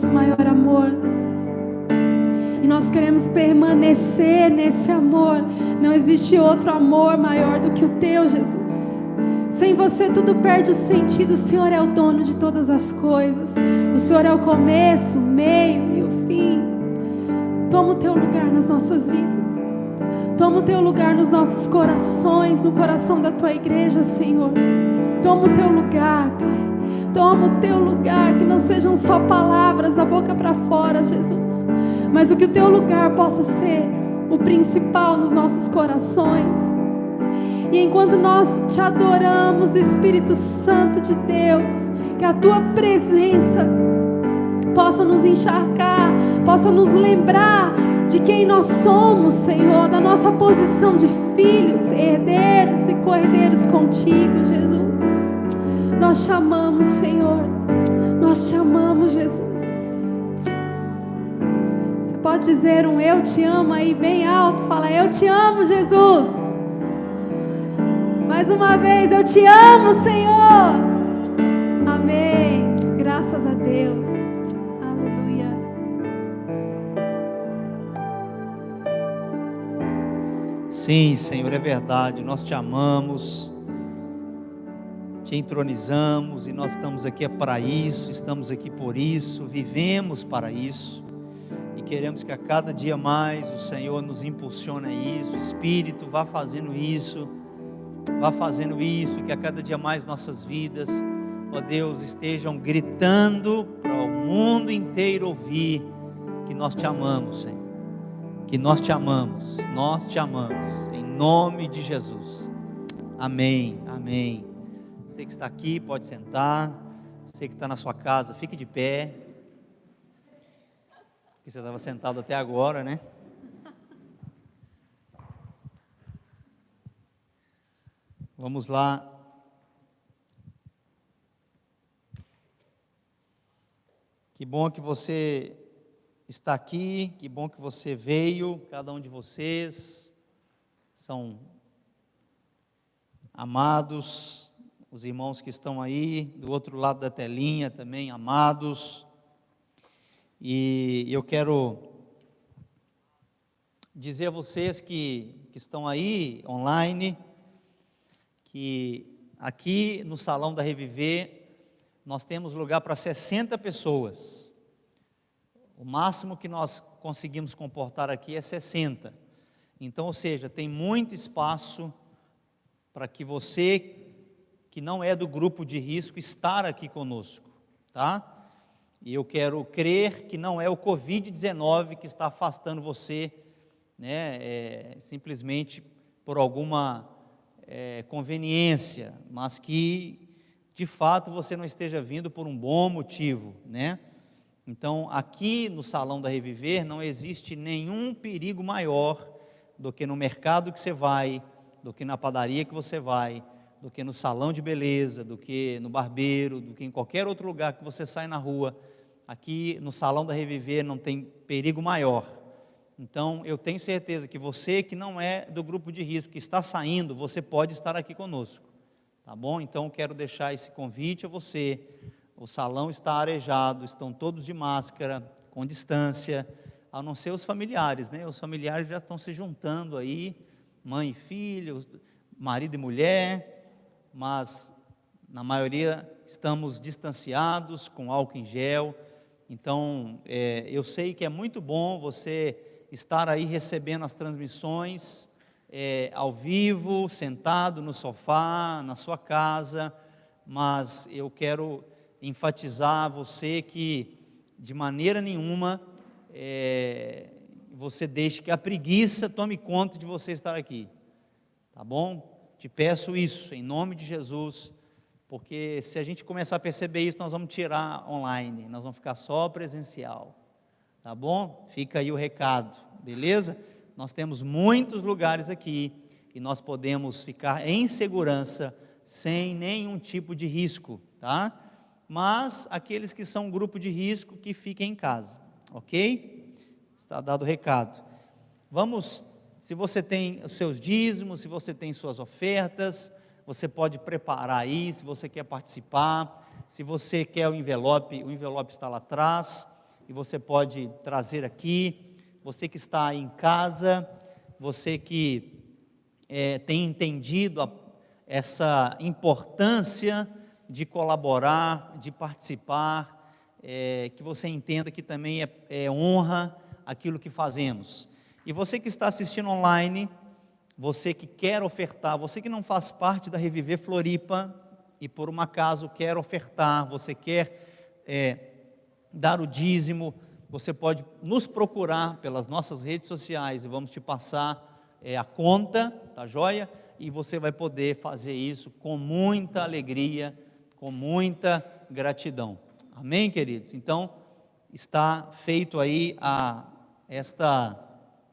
nosso maior amor. E nós queremos permanecer nesse amor. Não existe outro amor maior do que o teu, Jesus. Sem você tudo perde o sentido. O Senhor é o dono de todas as coisas. O Senhor é o começo, o meio e o fim. Toma o teu lugar nas nossas vidas. Toma o teu lugar nos nossos corações, no coração da tua igreja, Senhor. Toma o teu lugar, Pai. Toma o teu lugar, que não sejam só palavras da boca para fora, Jesus, mas o que o teu lugar possa ser o principal nos nossos corações. E enquanto nós te adoramos, Espírito Santo de Deus, que a tua presença possa nos encharcar, possa nos lembrar de quem nós somos, Senhor, da nossa posição de filhos, herdeiros e co-herdeiros contigo, Jesus. Nós te amamos, Senhor. Nós te amamos, Jesus. Você pode dizer um eu te amo aí bem alto. Fala, eu te amo, Jesus. Mais uma vez, eu te amo, Senhor. Amém. Graças a Deus. Aleluia. Sim, Senhor, é verdade. Nós te amamos. Te entronizamos e nós estamos aqui para isso, estamos aqui por isso, vivemos para isso e queremos que a cada dia mais o Senhor nos impulsione a isso, o Espírito vá fazendo isso, que a cada dia mais nossas vidas, ó Deus, estejam gritando para o mundo inteiro ouvir que nós te amamos, Senhor, que nós te amamos, em nome de Jesus, amém, amém. Você que está aqui, pode sentar. Você que está na sua casa, fique de pé. Porque você estava sentado até agora, né? Vamos lá. Que bom que você está aqui, que bom que você veio. Cada um de vocês são amados. Os irmãos que estão aí, do outro lado da telinha também, amados. E eu quero dizer a vocês que estão aí, online, que aqui no Salão da Reviver, nós temos lugar para 60 pessoas. O máximo que nós conseguimos comportar aqui é 60. Então, ou seja, tem muito espaço para que você que não é do grupo de risco estar aqui conosco, tá? E eu quero crer que não é o Covid-19 que está afastando você, né, simplesmente por alguma conveniência, mas que de fato você não esteja vindo por um bom motivo, né? Então aqui no Salão da Reviver não existe nenhum perigo maior do que no mercado que você vai, do que na padaria que você vai, do que no salão de beleza, do que no barbeiro, do que em qualquer outro lugar que você sai na rua. Aqui no Salão da Reviver não tem perigo maior. Então eu tenho certeza que você que não é do grupo de risco, que está saindo, você pode estar aqui conosco, tá bom? Então eu quero deixar esse convite a você. O salão está arejado, estão todos de máscara, com distância, a não ser os familiares, né? Os familiares já estão se juntando aí, mãe e filho, marido e mulher, mas na maioria estamos distanciados, com álcool em gel. Então eu sei que é muito bom você estar aí recebendo as transmissões ao vivo, sentado no sofá, na sua casa, mas eu quero enfatizar a você que de maneira nenhuma você deixe que a preguiça tome conta de você estar aqui, tá bom? Te peço isso, em nome de Jesus, porque se a gente começar a perceber isso, nós vamos tirar online, nós vamos ficar só presencial, tá bom? Fica aí o recado, beleza? Nós temos muitos lugares aqui, e nós podemos ficar em segurança, sem nenhum tipo de risco, tá? Mas aqueles que são grupo de risco, que fiquem em casa, ok? Está dado o recado. Vamos... Se você tem os seus dízimos, se você tem suas ofertas, você pode preparar aí, se você quer participar, se você quer o envelope está lá atrás. e você pode trazer aqui. Você que está em casa, você que tem entendido essa importância de colaborar, de participar, que você entenda que também é honra aquilo que fazemos. E você que está assistindo online, você que quer ofertar, você que não faz parte da Reviver Floripa e por um acaso quer ofertar, você quer dar o dízimo, você pode nos procurar pelas nossas redes sociais e vamos te passar a conta, tá joia? E você vai poder fazer isso com muita alegria, com muita gratidão. Amém, queridos? Então, está feito aí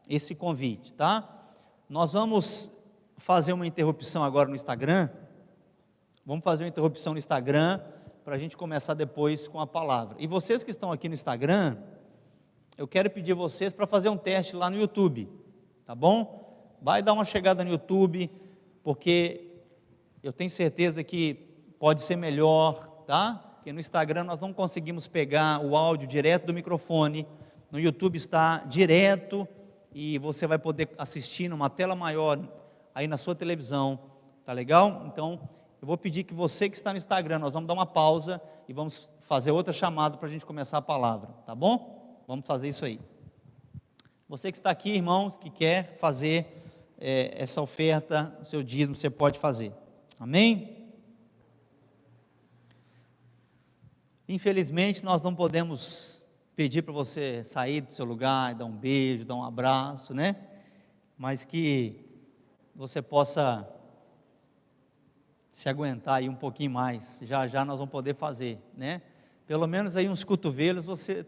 esse convite, tá? Nós vamos fazer uma interrupção agora no Instagram. Vamos fazer uma interrupção no Instagram para a gente começar depois com a palavra. E vocês que estão aqui no Instagram, eu quero pedir a vocês para fazer um teste lá no YouTube, tá bom? Vai dar uma chegada no YouTube, porque eu tenho certeza que pode ser melhor, tá? Porque no Instagram nós não conseguimos pegar o áudio direto do microfone, no YouTube está direto, e você vai poder assistir numa tela maior aí na sua televisão, tá legal? Então, eu vou pedir que você que está no Instagram, nós vamos dar uma pausa e vamos fazer outra chamada para a gente começar a palavra, tá bom? Vamos fazer isso aí. Você que está aqui, irmãos, que quer fazer essa oferta, o seu dízimo, você pode fazer, amém? Infelizmente, nós não podemos pedir para você sair do seu lugar, dar um beijo, dar um abraço, né? Mas que você possa se aguentar aí um pouquinho mais. Já já nós vamos poder fazer, né? Pelo menos aí uns cotovelos você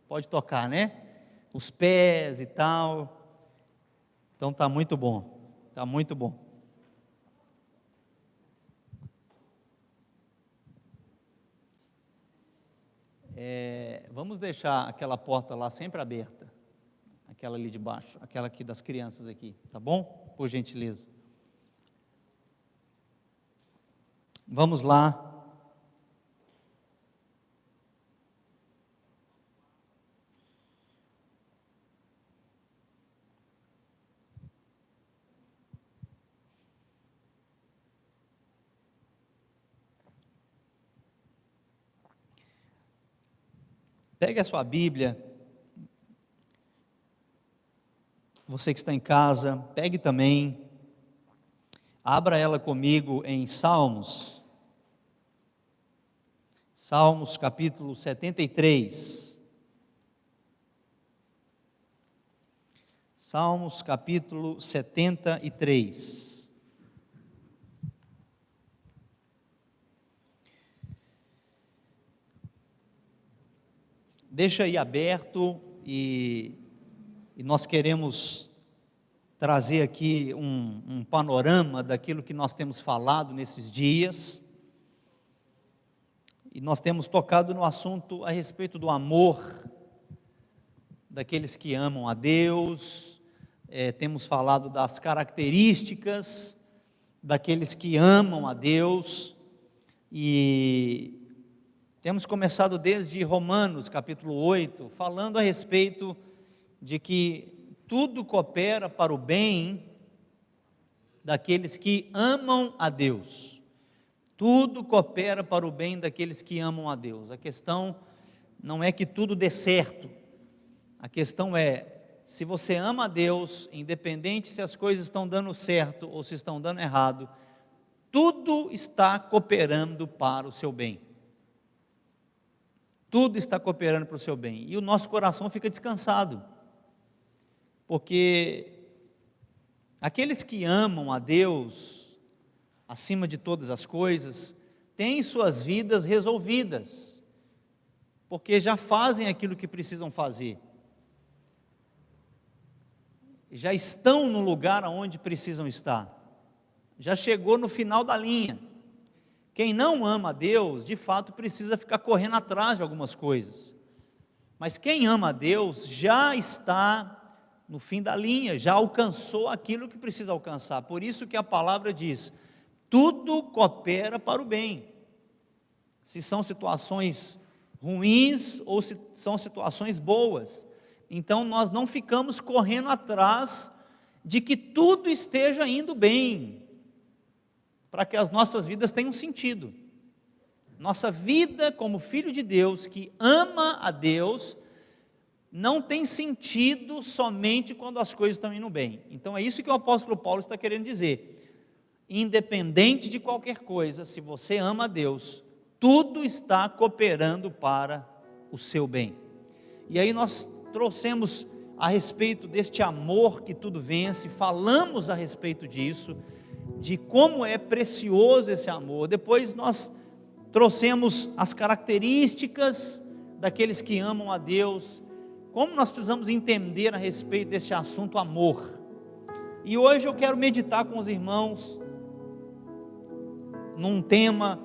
pode tocar, né? Os pés e tal. Então tá muito bom. Tá muito bom. Vamos deixar aquela porta lá sempre aberta, aquela ali de baixo, aquela aqui das crianças aqui, tá bom? Por gentileza. Vamos lá. Pegue a sua Bíblia, você que está em casa, pegue também, abra ela comigo em Salmos capítulo 73. Salmos capítulo 73. Deixa aí aberto e nós queremos trazer aqui um panorama daquilo que nós temos falado nesses dias. E nós temos tocado no assunto a respeito do amor daqueles que amam a Deus, temos falado das características daqueles que amam a Deus, e temos começado desde Romanos capítulo 8, falando a respeito de que tudo coopera para o bem daqueles que amam a Deus. Tudo coopera para o bem daqueles que amam a Deus. A questão não é que tudo dê certo. A questão é, se você ama a Deus, independente se as coisas estão dando certo ou se estão dando errado, tudo está cooperando para o seu bem. Tudo está cooperando para o seu bem. E o nosso coração fica descansado. Porque aqueles que amam a Deus, acima de todas as coisas, têm suas vidas resolvidas. Porque já fazem aquilo que precisam fazer. Já estão no lugar onde precisam estar. Já chegou no final da linha. Quem não ama a Deus, de fato, precisa ficar correndo atrás de algumas coisas. Mas quem ama a Deus já está no fim da linha, já alcançou aquilo que precisa alcançar. Por isso que a palavra diz: tudo coopera para o bem. Se são situações ruins ou são situações boas. Então nós não ficamos correndo atrás de que tudo esteja indo bem, para que as nossas vidas tenham sentido. Nossa vida como filho de Deus, que ama a Deus, não tem sentido somente quando as coisas estão indo bem. Então é isso que o apóstolo Paulo está querendo dizer. Independente de qualquer coisa, se você ama a Deus, tudo está cooperando para o seu bem. E aí nós trouxemos a respeito deste amor que tudo vence, falamos a respeito disso, de como é precioso esse amor. Depois nós trouxemos as características daqueles que amam a Deus, como nós precisamos entender a respeito desse assunto amor. E hoje eu quero meditar com os irmãos num tema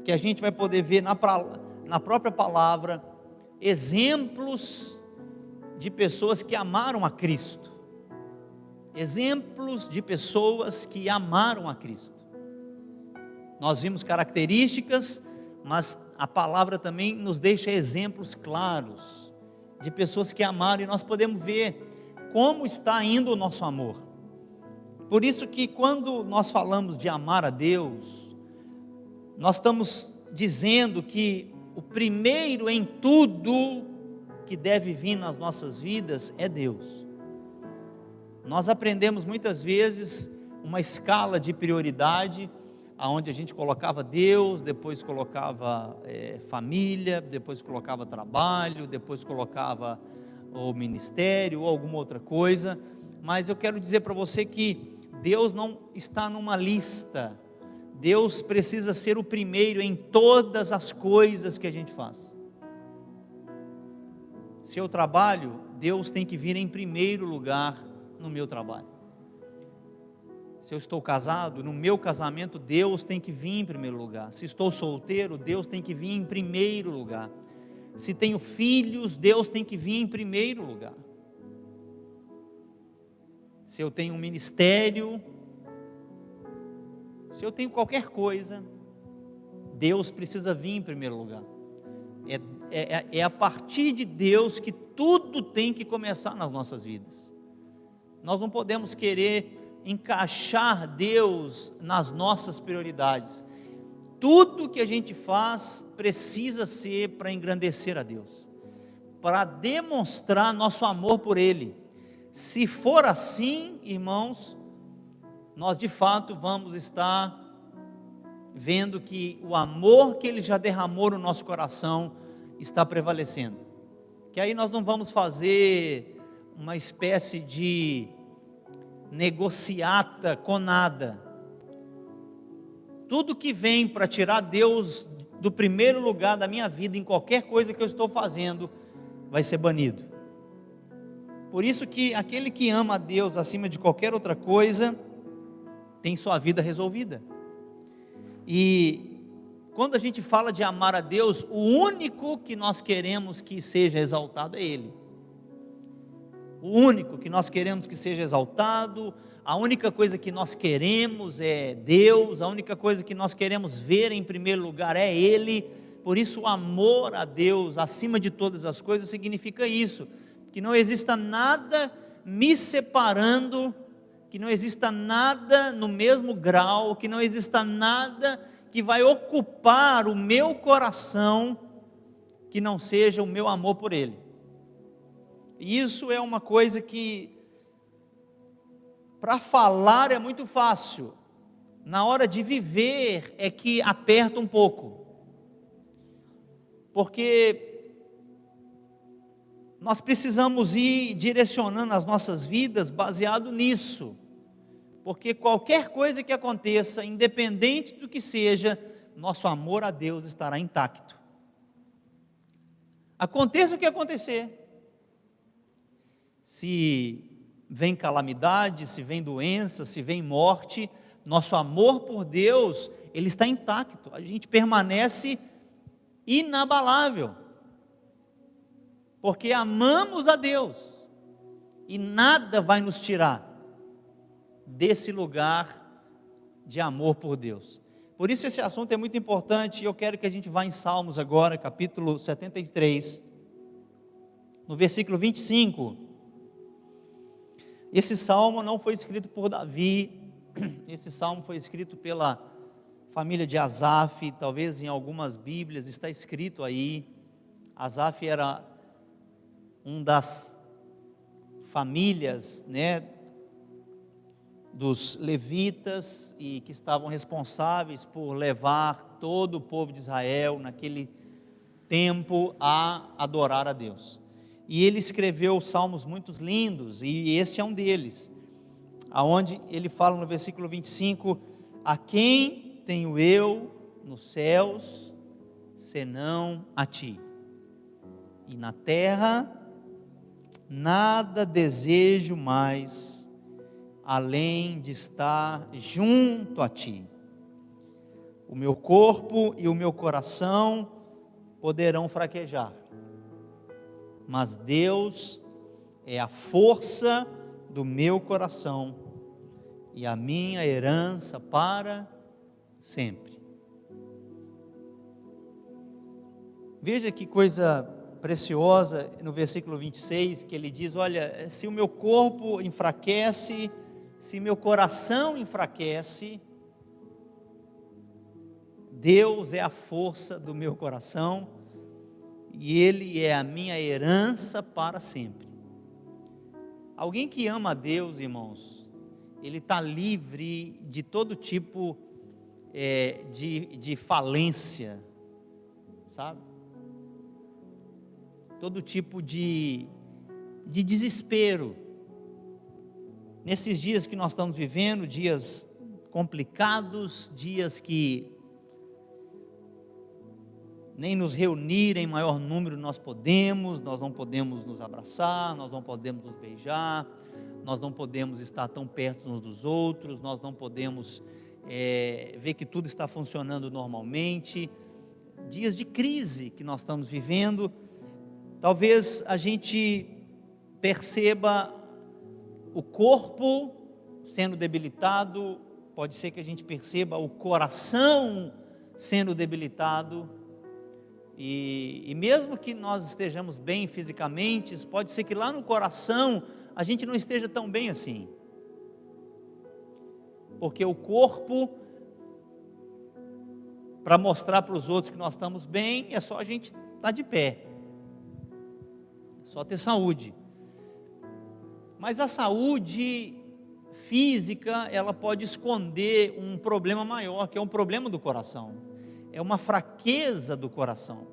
que a gente vai poder ver na própria palavra, exemplos de pessoas que amaram a Cristo. Exemplos de pessoas que amaram a Cristo. Nós vimos características, mas a palavra também nos deixa exemplos claros de pessoas que amaram, e nós podemos ver como está indo o nosso amor. Por isso que quando nós falamos de amar a Deus, nós estamos dizendo que o primeiro em tudo que deve vir nas nossas vidas é Deus. Nós aprendemos muitas vezes uma escala de prioridade, aonde a gente colocava Deus, depois colocava família, depois colocava trabalho, depois colocava o ministério ou alguma outra coisa. Mas eu quero dizer para você que Deus não está numa lista. Deus precisa ser o primeiro em todas as coisas que a gente faz. Se eu trabalho, Deus tem que vir em primeiro lugar no meu trabalho. Se eu estou casado, no meu casamento, Deus tem que vir em primeiro lugar. Se estou solteiro, Deus tem que vir em primeiro lugar. Se tenho filhos, Deus tem que vir em primeiro lugar. Se eu tenho um ministério, se eu tenho qualquer coisa, Deus precisa vir em primeiro lugar. É a partir de Deus que tudo tem que começar nas nossas vidas. Nós não podemos querer encaixar Deus nas nossas prioridades. Tudo que a gente faz precisa ser para engrandecer a Deus, para demonstrar nosso amor por Ele. Se for assim, irmãos, nós de fato vamos estar vendo que o amor que Ele já derramou no nosso coração está prevalecendo. Que aí nós não vamos fazer uma espécie de negociata com nada. Tudo que vem para tirar Deus do primeiro lugar da minha vida, em qualquer coisa que eu estou fazendo, vai ser banido. Por isso que aquele que ama a Deus acima de qualquer outra coisa, tem sua vida resolvida. E quando a gente fala de amar a Deus, o único que nós queremos que seja exaltado é Ele. O único que nós queremos que seja exaltado, a única coisa que nós queremos é Deus, a única coisa que nós queremos ver em primeiro lugar é Ele. Por isso o amor a Deus acima de todas as coisas significa isso, que não exista nada me separando, que não exista nada no mesmo grau, que não exista nada que vai ocupar o meu coração, que não seja o meu amor por Ele. E isso é uma coisa que, para falar é muito fácil, na hora de viver é que aperta um pouco, porque nós precisamos ir direcionando as nossas vidas baseado nisso, porque qualquer coisa que aconteça, independente do que seja, nosso amor a Deus estará intacto. Aconteça o que acontecer, se vem calamidade, se vem doença, se vem morte, nosso amor por Deus, ele está intacto, a gente permanece inabalável, porque amamos a Deus, e nada vai nos tirar desse lugar de amor por Deus. Por isso esse assunto é muito importante, e eu quero que a gente vá em Salmos agora, capítulo 73, no versículo 25. Esse salmo não foi escrito por Davi, esse salmo foi escrito pela família de Asaf, talvez em algumas Bíblias está escrito aí. Asaf era um das famílias, dos levitas, e que estavam responsáveis por levar todo o povo de Israel naquele tempo a adorar a Deus. E ele escreveu salmos muito lindos, e este é um deles, aonde ele fala no versículo 25: a quem tenho eu nos céus, senão a ti, e na terra nada desejo mais, além de estar junto a ti. O meu corpo e o meu coração poderão fraquejar, mas Deus é a força do meu coração e a minha herança para sempre. Veja que coisa preciosa no versículo 26, que ele diz: olha, se o meu corpo enfraquece, se meu coração enfraquece, Deus é a força do meu coração e Ele é a minha herança para sempre. Alguém que ama a Deus, irmãos, ele está livre de todo tipo de falência, sabe? Todo tipo de desespero. Nesses dias que nós estamos vivendo, dias complicados, dias que nem nos reunir em maior número nós não podemos nos abraçar, nós não podemos nos beijar, nós não podemos estar tão perto uns dos outros, nós não podemos ver que tudo está funcionando normalmente. Dias de crise que nós estamos vivendo. Talvez a gente perceba o corpo sendo debilitado, pode ser que a gente perceba o coração sendo debilitado, e mesmo que nós estejamos bem fisicamente, pode ser que lá no coração a gente não esteja tão bem assim, porque o corpo, para mostrar para os outros que nós estamos bem, é só a gente estar de pé, é só ter saúde. Mas a saúde física, ela pode esconder um problema maior, que é um problema do coração, é uma fraqueza do coração.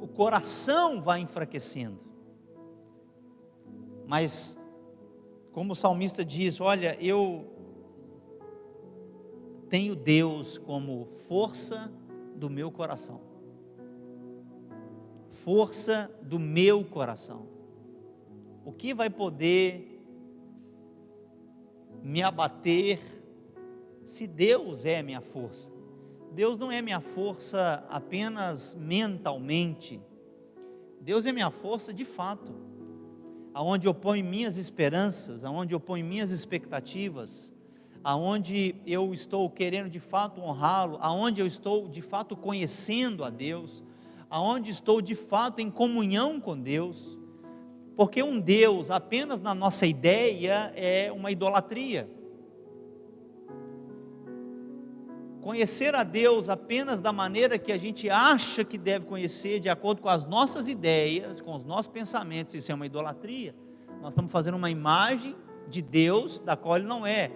O coração vai enfraquecendo, mas como o salmista diz: olha, eu tenho Deus como força do meu coração, força do meu coração. O que vai poder me abater se Deus é minha força? Deus não é minha força apenas mentalmente, Deus é minha força de fato, aonde eu ponho minhas esperanças, aonde eu ponho minhas expectativas, aonde eu estou querendo de fato honrá-lo, aonde eu estou de fato conhecendo a Deus, aonde estou de fato em comunhão com Deus, porque um Deus apenas na nossa ideia é uma idolatria. Conhecer a Deus apenas da maneira que a gente acha que deve conhecer, de acordo com as nossas ideias, com os nossos pensamentos, isso é uma idolatria. Nós estamos fazendo uma imagem de Deus, da qual Ele não é.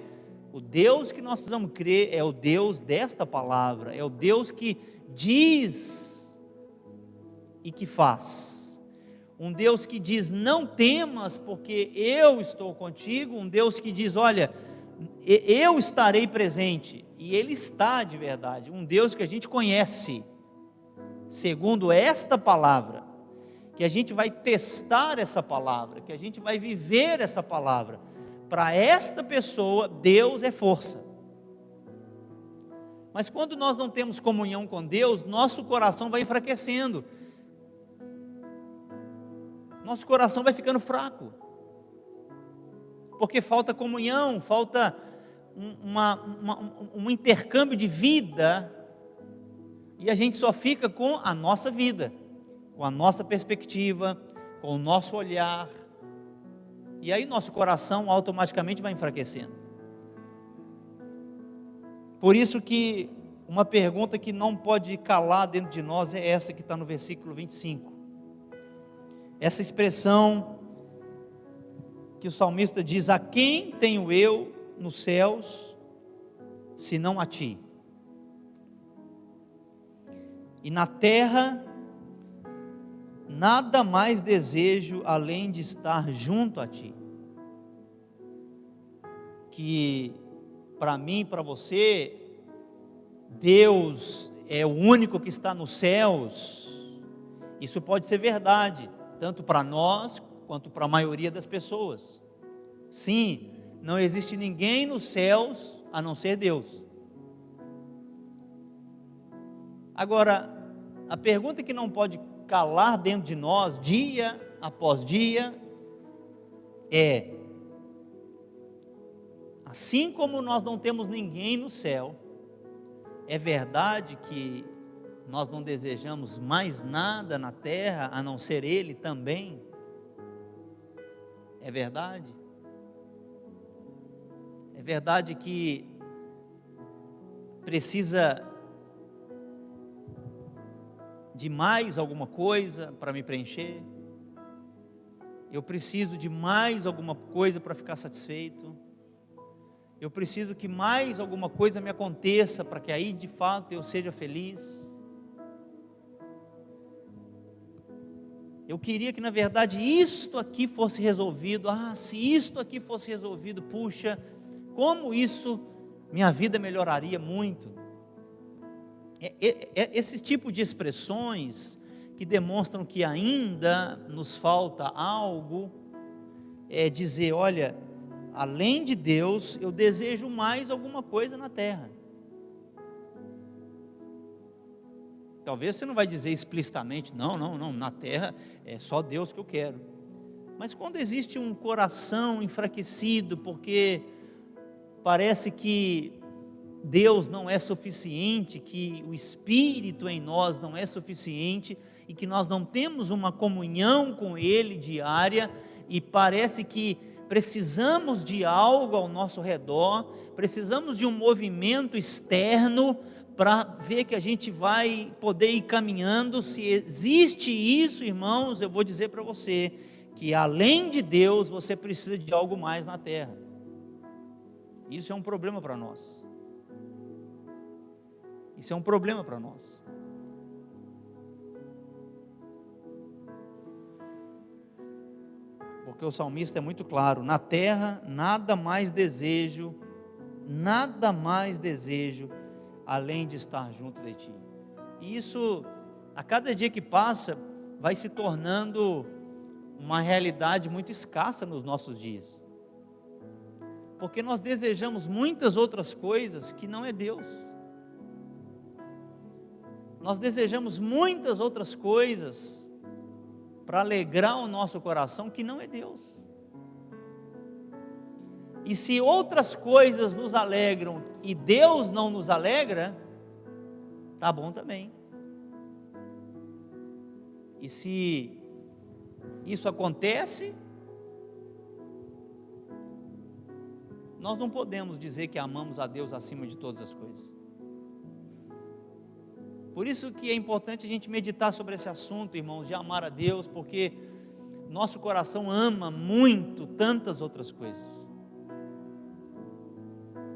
O Deus que nós precisamos crer é o Deus desta palavra, é o Deus que diz e que faz. Um Deus que diz: não temas, porque eu estou contigo. Um Deus que diz: olha, eu estarei presente, e Ele está de verdade. Um Deus que a gente conhece, segundo esta palavra, que a gente vai testar essa palavra, que a gente vai viver essa palavra. Para esta pessoa, Deus é força. Mas quando nós não temos comunhão com Deus, nosso coração vai enfraquecendo, nosso coração vai ficando fraco. porque falta comunhão, falta um intercâmbio de vida, e a gente só fica com a nossa vida, com a nossa perspectiva, com o nosso olhar, e aí nosso coração automaticamente vai enfraquecendo. Por isso que uma pergunta que não pode calar dentro de nós é essa que está no versículo 25. Essa expressão que o salmista diz: a quem tenho eu nos céus, senão a ti? E na terra, nada mais desejo além de estar junto a ti. Que para mim e para você, Deus é o único que está nos céus. Isso pode ser verdade, tanto para nós, quanto para a maioria das pessoas. Sim, não existe ninguém nos céus a não ser Deus. Agora, a pergunta que não pode calar dentro de nós, dia após dia, é: assim como nós não temos ninguém no céu, é verdade que nós não desejamos mais nada na terra a não ser Ele também? É verdade? É verdade que precisa de mais alguma coisa para me preencher? Eu preciso de mais alguma coisa para ficar satisfeito? Eu preciso que mais alguma coisa me aconteça para que aí de fato eu seja feliz? Eu queria que na verdade isto aqui fosse resolvido. Se isto aqui fosse resolvido, puxa, como isso, minha vida melhoraria muito. Esse tipo de expressões que demonstram que ainda nos falta algo, é dizer: olha, além de Deus, eu desejo mais alguma coisa na terra. Talvez você não vai dizer explicitamente: não, na terra é só Deus que eu quero. Mas quando existe um coração enfraquecido, porque parece que Deus não é suficiente, que o Espírito em nós não é suficiente, e que nós não temos uma comunhão com Ele diária, e parece que precisamos de algo ao nosso redor, precisamos de um movimento externo, para ver que a gente vai poder ir caminhando. Se existe isso, irmãos, eu vou dizer para você, que além de Deus, você precisa de algo mais na terra. Isso é um problema para nós. Isso é um problema para nós. Porque o salmista é muito claro: na terra nada mais desejo além de estar junto de ti. E isso, a cada dia que passa, vai se tornando uma realidade muito escassa nos nossos dias. Porque nós desejamos muitas outras coisas que não é Deus. Nós desejamos muitas outras coisas para alegrar o nosso coração que não é Deus. E se outras coisas nos alegram e Deus não nos alegra, tá bom também. E se isso acontece, nós não podemos dizer que amamos a Deus acima de todas as coisas. Por isso que é importante a gente meditar sobre esse assunto, irmãos, de amar a Deus, porque nosso coração ama muito tantas outras coisas.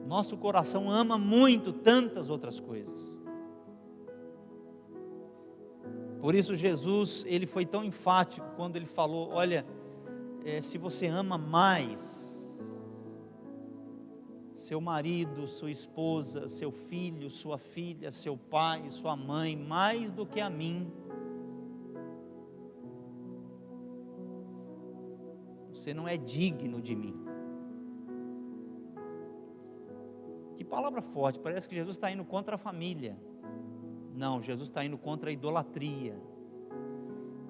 Nosso coração ama muito tantas outras coisas. Por isso Jesus, ele foi tão enfático quando ele falou: olha, se você ama mais seu marido, sua esposa, seu filho, sua filha, seu pai, sua mãe, mais do que a mim, você não é digno de mim. Que palavra forte, parece que Jesus está indo contra a família. Não, Jesus está indo contra a idolatria.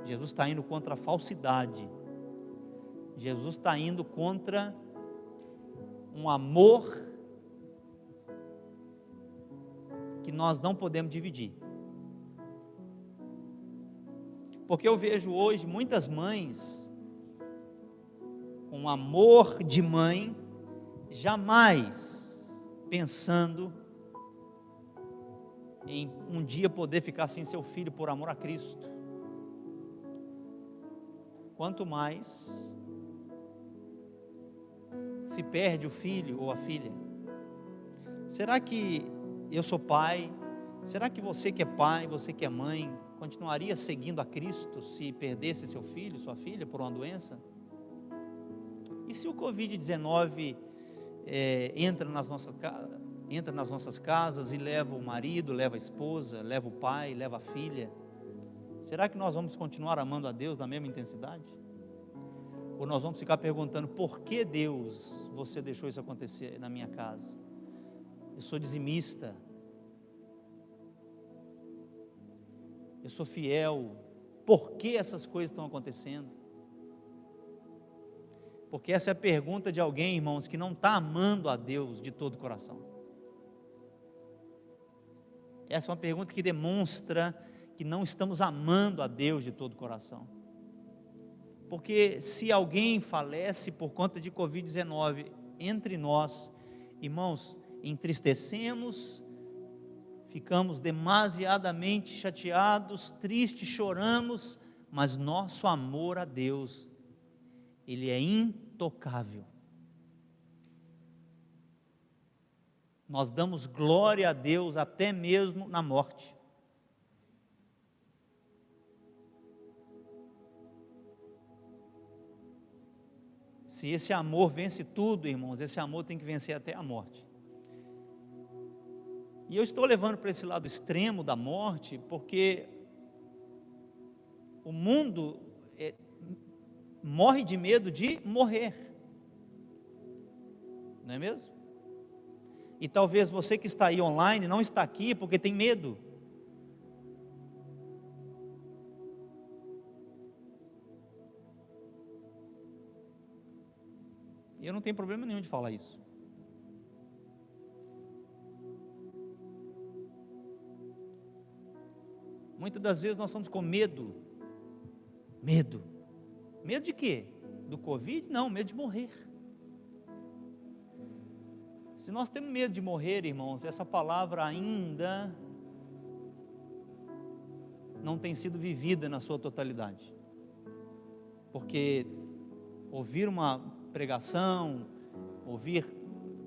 Jesus está indo contra a falsidade. Jesus está indo contra um amor que nós não podemos dividir. Porque eu vejo hoje muitas mães com amor de mãe, jamais pensando em um dia poder ficar sem seu filho por amor a Cristo. Quanto mais se perde o filho ou a filha. Será que eu sou pai? Será que você que é pai, você que é mãe, continuaria seguindo a Cristo se perdesse seu filho, sua filha por uma doença? E se o Covid-19 entra nas nossas casas e leva o marido, leva a esposa, leva o pai, leva a filha? Será que nós vamos continuar amando a Deus na mesma intensidade? Ou nós vamos ficar perguntando, por que Deus você deixou isso acontecer na minha casa? Eu sou dizimista, eu sou fiel, por que essas coisas estão acontecendo? Porque essa é a pergunta de alguém, irmãos, que não está amando a Deus de todo o coração. Essa é uma pergunta que demonstra que não estamos amando a Deus de todo o coração. Porque se alguém falece por conta de Covid-19 entre nós, irmãos, entristecemos, ficamos demasiadamente chateados, tristes, choramos, mas nosso amor a Deus, ele é intocável. Nós damos glória a Deus até mesmo na morte. Se esse amor vence tudo, irmãos, esse amor tem que vencer até a morte. E eu estou levando para esse lado extremo da morte, porque o mundo morre de medo de morrer, não é mesmo? E talvez você que está aí online não está aqui porque tem medo. E eu não tenho problema nenhum de falar isso. Muitas das vezes nós estamos com medo. Medo. Medo de quê? Do Covid? Não, medo de morrer. Se nós temos medo de morrer, irmãos, essa palavra ainda não tem sido vivida na sua totalidade. Porque ouvir uma pregação, ouvir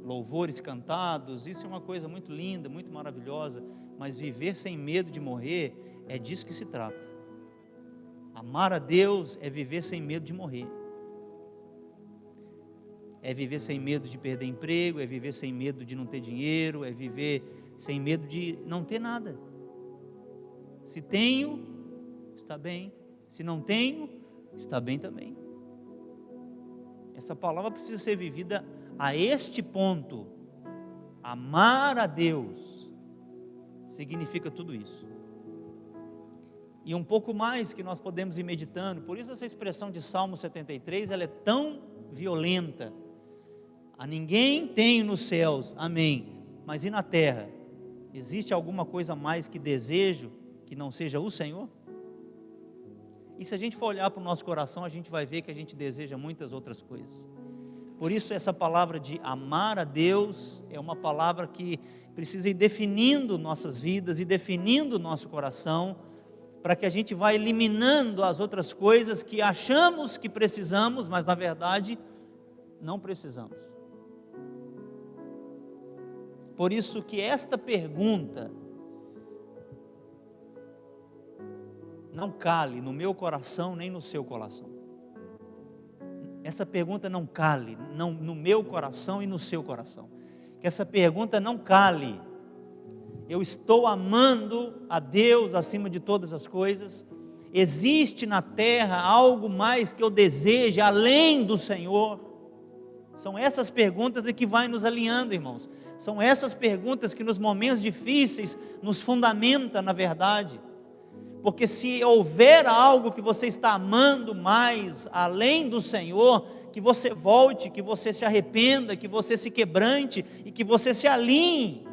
louvores cantados, isso é uma coisa muito linda, muito maravilhosa, mas viver sem medo de morrer, é disso que se trata. Amar a Deus é viver sem medo de morrer, é viver sem medo de perder emprego, é viver sem medo de não ter dinheiro, é viver sem medo de não ter nada. Se tenho, está bem, se não tenho, está bem também. Essa palavra precisa ser vivida a este ponto. Amar a Deus significa tudo isso. E um pouco mais que nós podemos ir meditando, por isso essa expressão de Salmo 73, ela é tão violenta. A ninguém tenho nos céus, amém, mas e na terra? Existe alguma coisa mais que desejo, que não seja o Senhor? E se a gente for olhar para o nosso coração, a gente vai ver que a gente deseja muitas outras coisas. Por isso essa palavra de amar a Deus, é uma palavra que precisa ir definindo nossas vidas, e definindo o nosso coração, para que a gente vá eliminando as outras coisas que achamos que precisamos, mas na verdade não precisamos. Por isso que esta pergunta não cale no meu coração nem no seu coração. Essa pergunta não cale no meu coração e no seu coração. Que essa pergunta não cale. Eu estou amando a Deus acima de todas as coisas? Existe na terra algo mais que eu deseje além do Senhor? São essas perguntas que vai nos alinhando, irmãos. São essas perguntas que nos momentos difíceis nos fundamenta na verdade. Porque se houver algo que você está amando mais além do Senhor, que você volte, que você se arrependa, que você se quebrante e que você se alinhe,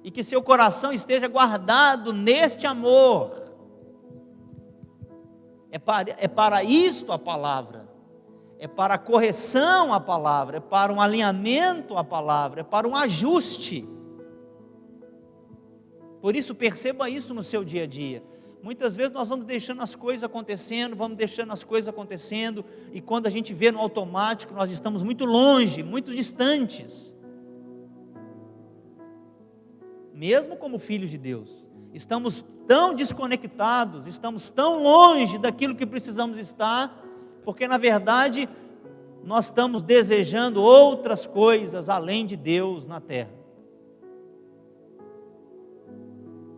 e que seu coração esteja guardado neste amor. É para isto a palavra, é para a correção a palavra, é para um alinhamento a palavra, é para um ajuste. Por isso, perceba isso no seu dia a dia. Muitas vezes nós vamos deixando as coisas acontecendo, e quando a gente vê no automático, nós estamos muito longe, muito distantes. Mesmo como filhos de Deus, estamos tão desconectados, estamos tão longe daquilo que precisamos estar, porque na verdade, nós estamos desejando outras coisas além de Deus na terra.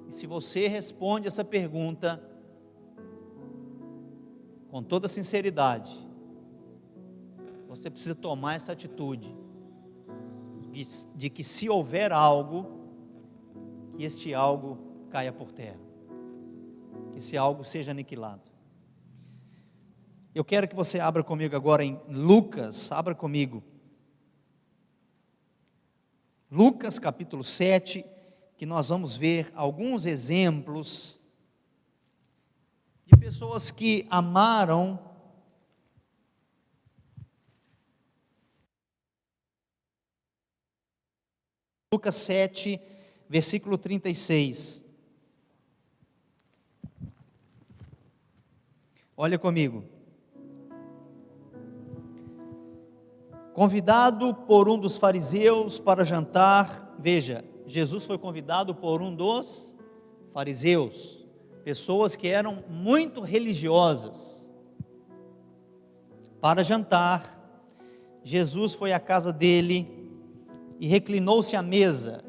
E se você responde essa pergunta com toda sinceridade, você precisa tomar essa atitude de que se houver algo, que este algo caia por terra, que esse algo seja aniquilado. Eu quero que você abra comigo agora em Lucas, abra comigo. Lucas capítulo 7, que nós vamos ver alguns exemplos de pessoas que amaram Lucas 7, versículo 36. Olha comigo. Convidado por um dos fariseus para jantar, veja, Jesus foi convidado por um dos fariseus, pessoas que eram muito religiosas, para jantar. Jesus foi à casa dele e reclinou-se à mesa.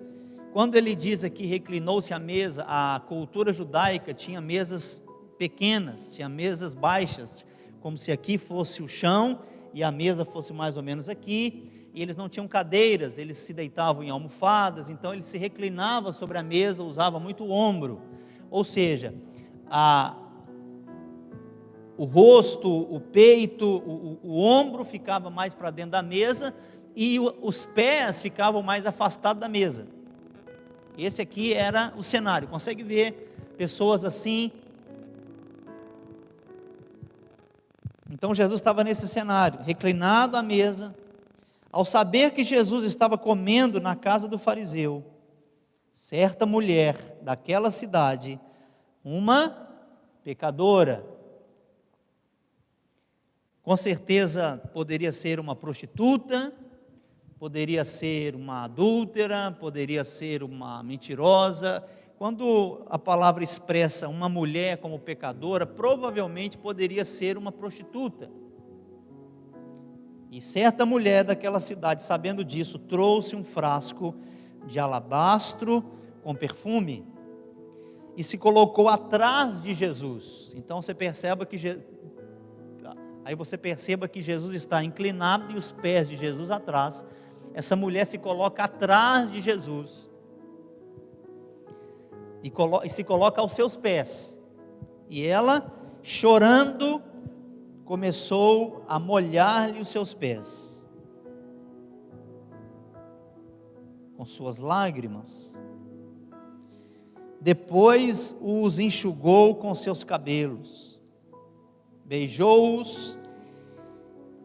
Quando ele diz aqui reclinou-se à mesa, a cultura judaica tinha mesas pequenas, tinha mesas baixas, como se aqui fosse o chão e a mesa fosse mais ou menos aqui. E eles não tinham cadeiras, eles se deitavam em almofadas, então ele se reclinava sobre a mesa, usava muito o ombro, ou seja, o rosto, o peito, o ombro ficava mais para dentro da mesa e os pés ficavam mais afastados da mesa. Esse aqui era o cenário, consegue ver pessoas assim. Então Jesus estava nesse cenário, reclinado à mesa. Ao saber que Jesus estava comendo na casa do fariseu, certa mulher daquela cidade, uma pecadora, com certeza poderia ser uma prostituta, poderia ser uma adúltera, poderia ser uma mentirosa. Quando a palavra expressa uma mulher como pecadora, provavelmente poderia ser uma prostituta. E certa mulher daquela cidade, sabendo disso, trouxe um frasco de alabastro com perfume e se colocou atrás de Jesus. Então você perceba que Jesus está inclinado e os pés de Jesus atrás. Essa mulher se coloca atrás de Jesus e se coloca aos seus pés. E ela, chorando, começou a molhar-lhe os seus pés com suas lágrimas. Depois os enxugou com seus cabelos, beijou-os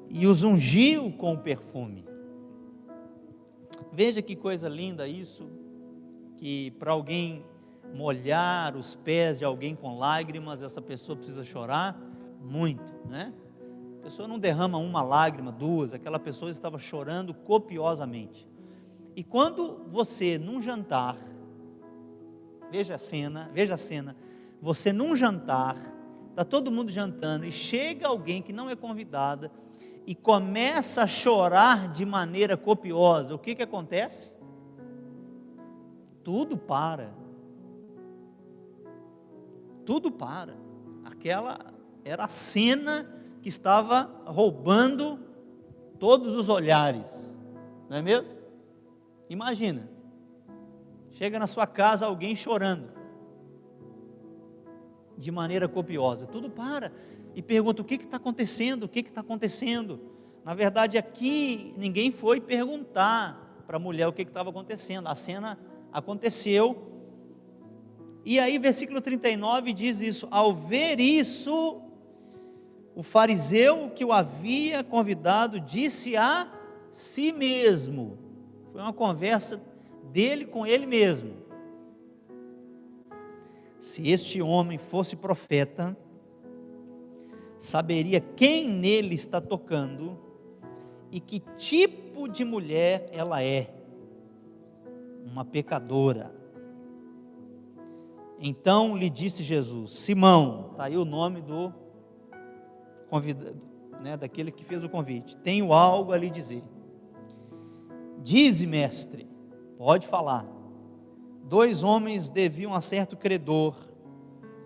e os ungiu com o perfume. Veja que coisa linda isso, que para alguém molhar os pés de alguém com lágrimas, essa pessoa precisa chorar muito, né? A pessoa não derrama uma lágrima, duas, aquela pessoa estava chorando copiosamente. E quando você num jantar, veja a cena, você num jantar, está todo mundo jantando, e chega alguém que não é convidada, e começa a chorar de maneira copiosa, o que acontece? Tudo para. Aquela era a cena que estava roubando todos os olhares, não é mesmo? Imagina, chega na sua casa alguém chorando, de maneira copiosa, tudo para, e pergunta, o que está acontecendo? Na verdade, aqui ninguém foi perguntar para a mulher o que estava acontecendo. A cena aconteceu. E aí, versículo 39 diz isso: ao ver isso, o fariseu que o havia convidado disse a si mesmo. Foi uma conversa dele com ele mesmo: se este homem fosse profeta, saberia quem nele está tocando e que tipo de mulher ela é, uma pecadora. Então lhe disse Jesus: Simão, está aí o nome do convidado, né, daquele que fez o convite, tenho algo a lhe dizer. Dize, mestre. Pode falar. 2 homens deviam a certo credor,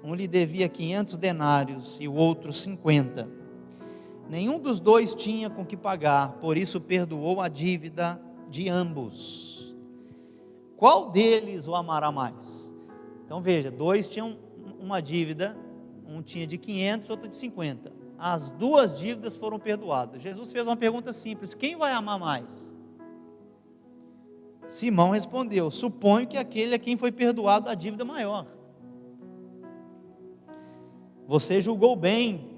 um lhe devia 500 denários e o outro 50. Nenhum dos 2 tinha com que pagar, por isso perdoou a dívida de ambos. Qual deles o amará mais? Então veja, 2 tinham uma dívida, um tinha de 500, outro de 50. As 2 dívidas foram perdoadas. Jesus fez uma pergunta simples: quem vai amar mais? Simão respondeu: suponho que aquele a quem foi perdoado a dívida maior. Você julgou bem,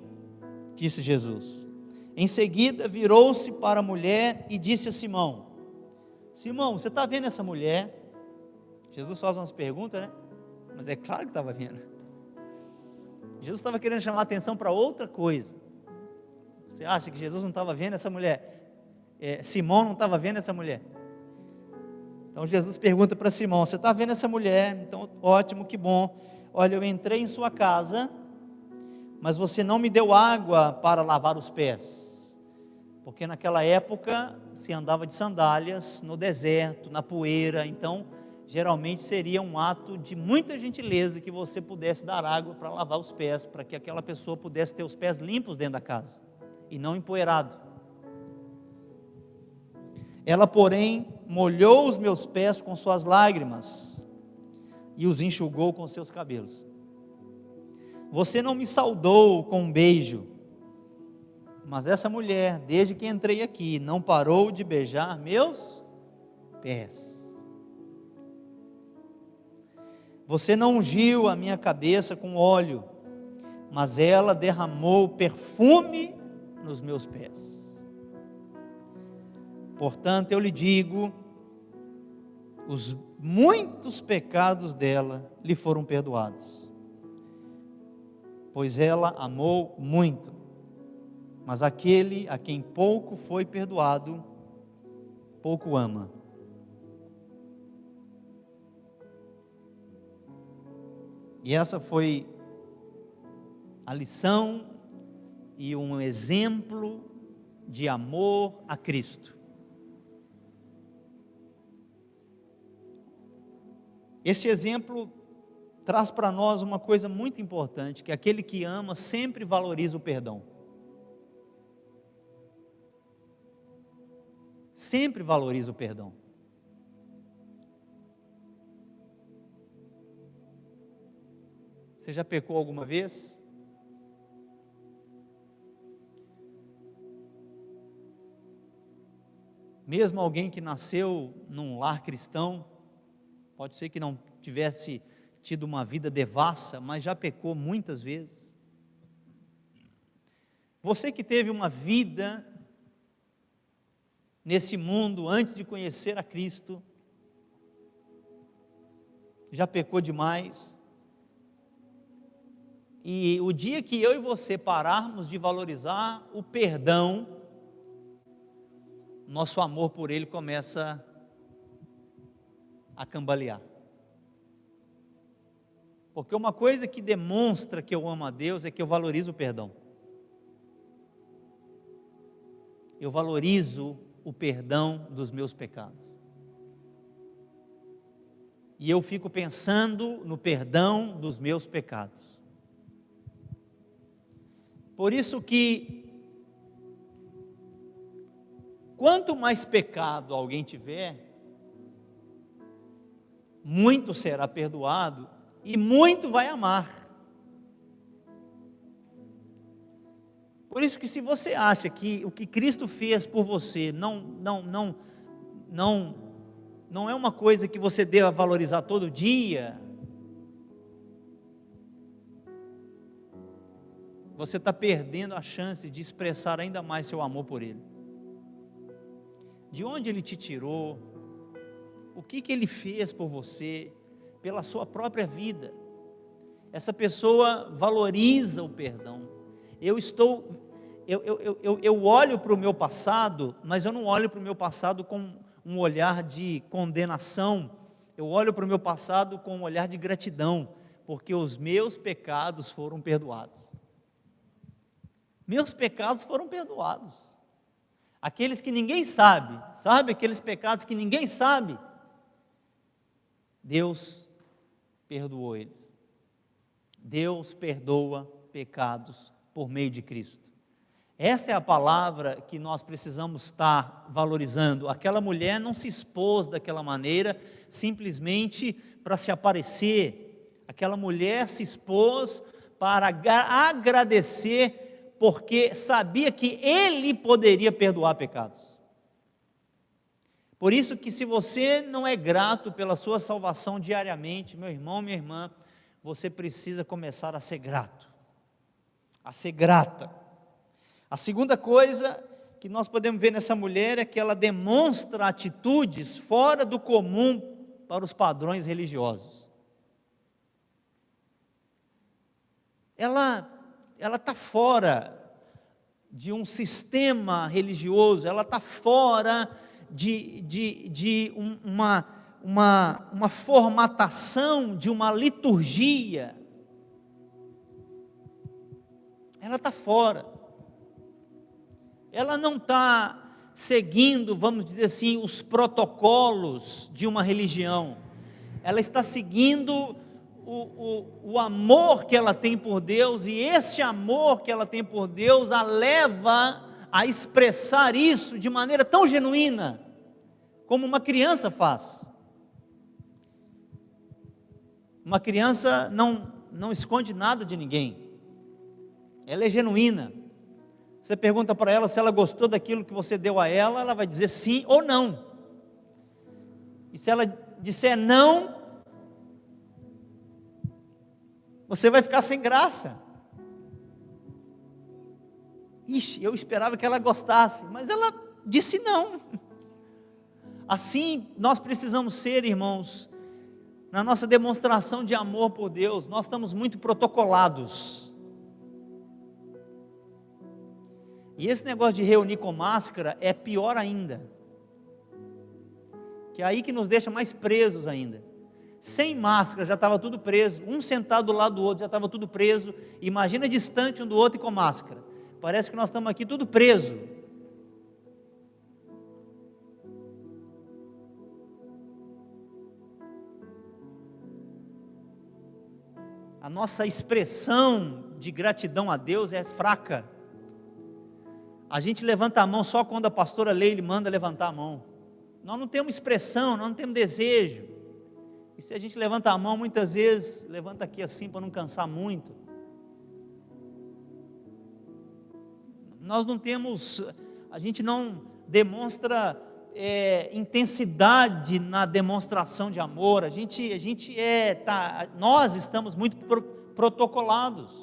disse Jesus. Em seguida virou-se para a mulher e disse a Simão: Simão, você está vendo essa mulher? Jesus faz umas perguntas, né? Mas é claro que estava vendo. Jesus estava querendo chamar a atenção para outra coisa. Você acha que Jesus não estava vendo essa mulher? Simão não estava vendo essa mulher? Então Jesus pergunta para Simão: você está vendo essa mulher? Então ótimo, que bom. Olha, eu entrei em sua casa, mas você não me deu água para lavar os pés, porque naquela época se andava de sandálias no deserto, na poeira. Então geralmente seria um ato de muita gentileza que você pudesse dar água para lavar os pés, para que aquela pessoa pudesse ter os pés limpos dentro da casa e não empoeirado. Ela, porém, molhou os meus pés com suas lágrimas e os enxugou com seus cabelos. Você não me saudou com um beijo, mas essa mulher, desde que entrei aqui, não parou de beijar meus pés. Você não ungiu a minha cabeça com óleo, mas ela derramou perfume nos meus pés. Portanto, eu lhe digo, os muitos pecados dela lhe foram perdoados, pois ela amou muito. Mas aquele a quem pouco foi perdoado, pouco ama. E essa foi a lição e um exemplo de amor a Cristo. Este exemplo traz para nós uma coisa muito importante, que aquele que ama sempre valoriza o perdão. Sempre valoriza o perdão. Você já pecou alguma vez? Mesmo alguém que nasceu num lar cristão, pode ser que não tivesse tido uma vida devassa, mas já pecou muitas vezes. Você que teve uma vida nesse mundo antes de conhecer a Cristo, já pecou demais. E o dia que eu e você pararmos de valorizar o perdão, nosso amor por Ele começa a cambalear. Porque uma coisa que demonstra que eu amo a Deus é que eu valorizo o perdão. Eu valorizo o perdão dos meus pecados. E eu fico pensando no perdão dos meus pecados. Por isso que, quanto mais pecado alguém tiver, muito será perdoado e muito vai amar. Por Por isso que se você acha que o que Cristo fez por você não é uma coisa que você deva valorizar todo dia, você está perdendo a chance de expressar ainda mais seu amor por Ele. De onde Ele te tirou, o que Ele fez por você, pela sua própria vida. Essa pessoa valoriza o perdão. Eu olho para o meu passado, mas eu não olho para o meu passado com um olhar de condenação, eu olho para o meu passado com um olhar de gratidão, porque os meus pecados foram perdoados. Meus pecados foram perdoados. Aqueles que ninguém sabe, aqueles pecados que ninguém sabe, Deus perdoou eles. Deus perdoa pecados por meio de Cristo. Essa é a palavra que nós precisamos estar valorizando. Aquela mulher não se expôs daquela maneira, simplesmente para se aparecer. Aquela mulher se expôs para agradecer, porque sabia que Ele poderia perdoar pecados. Por isso que se você não é grato pela sua salvação diariamente, meu irmão, minha irmã, você precisa começar a ser grato, a ser grata. A segunda coisa que nós podemos ver nessa mulher é que ela demonstra atitudes fora do comum para os padrões religiosos. Ela está fora de um sistema religioso, ela está fora de uma formatação, de uma liturgia. Ela está fora. Ela não está seguindo, vamos dizer assim, os protocolos de uma religião. Ela está seguindo o amor que ela tem por Deus, e esse amor que ela tem por Deus a leva a expressar isso de maneira tão genuína, como uma criança faz. Uma criança não esconde nada de ninguém, ela é genuína. Você pergunta para ela se ela gostou daquilo que você deu a ela, ela vai dizer sim ou não. E se ela disser não, você vai ficar sem graça. Ixi, eu esperava que ela gostasse, mas ela disse não. Assim nós precisamos ser, irmãos, na nossa demonstração de amor por Deus. Nós estamos muito protocolados. E esse negócio de reunir com máscara é pior ainda, que é aí que nos deixa mais presos ainda. Sem máscara já estava tudo preso, um sentado do lado do outro já estava tudo preso. Imagina distante um do outro e com máscara. Parece que nós estamos aqui tudo preso. A nossa expressão de gratidão a Deus é fraca. A gente levanta a mão só quando a pastora Leile manda levantar a mão. Nós não temos expressão, nós não temos desejo. E se a gente levanta a mão, muitas vezes, levanta aqui assim para não cansar muito. Nós não temos, a gente não demonstra intensidade na demonstração de amor. Nós estamos muito protocolados.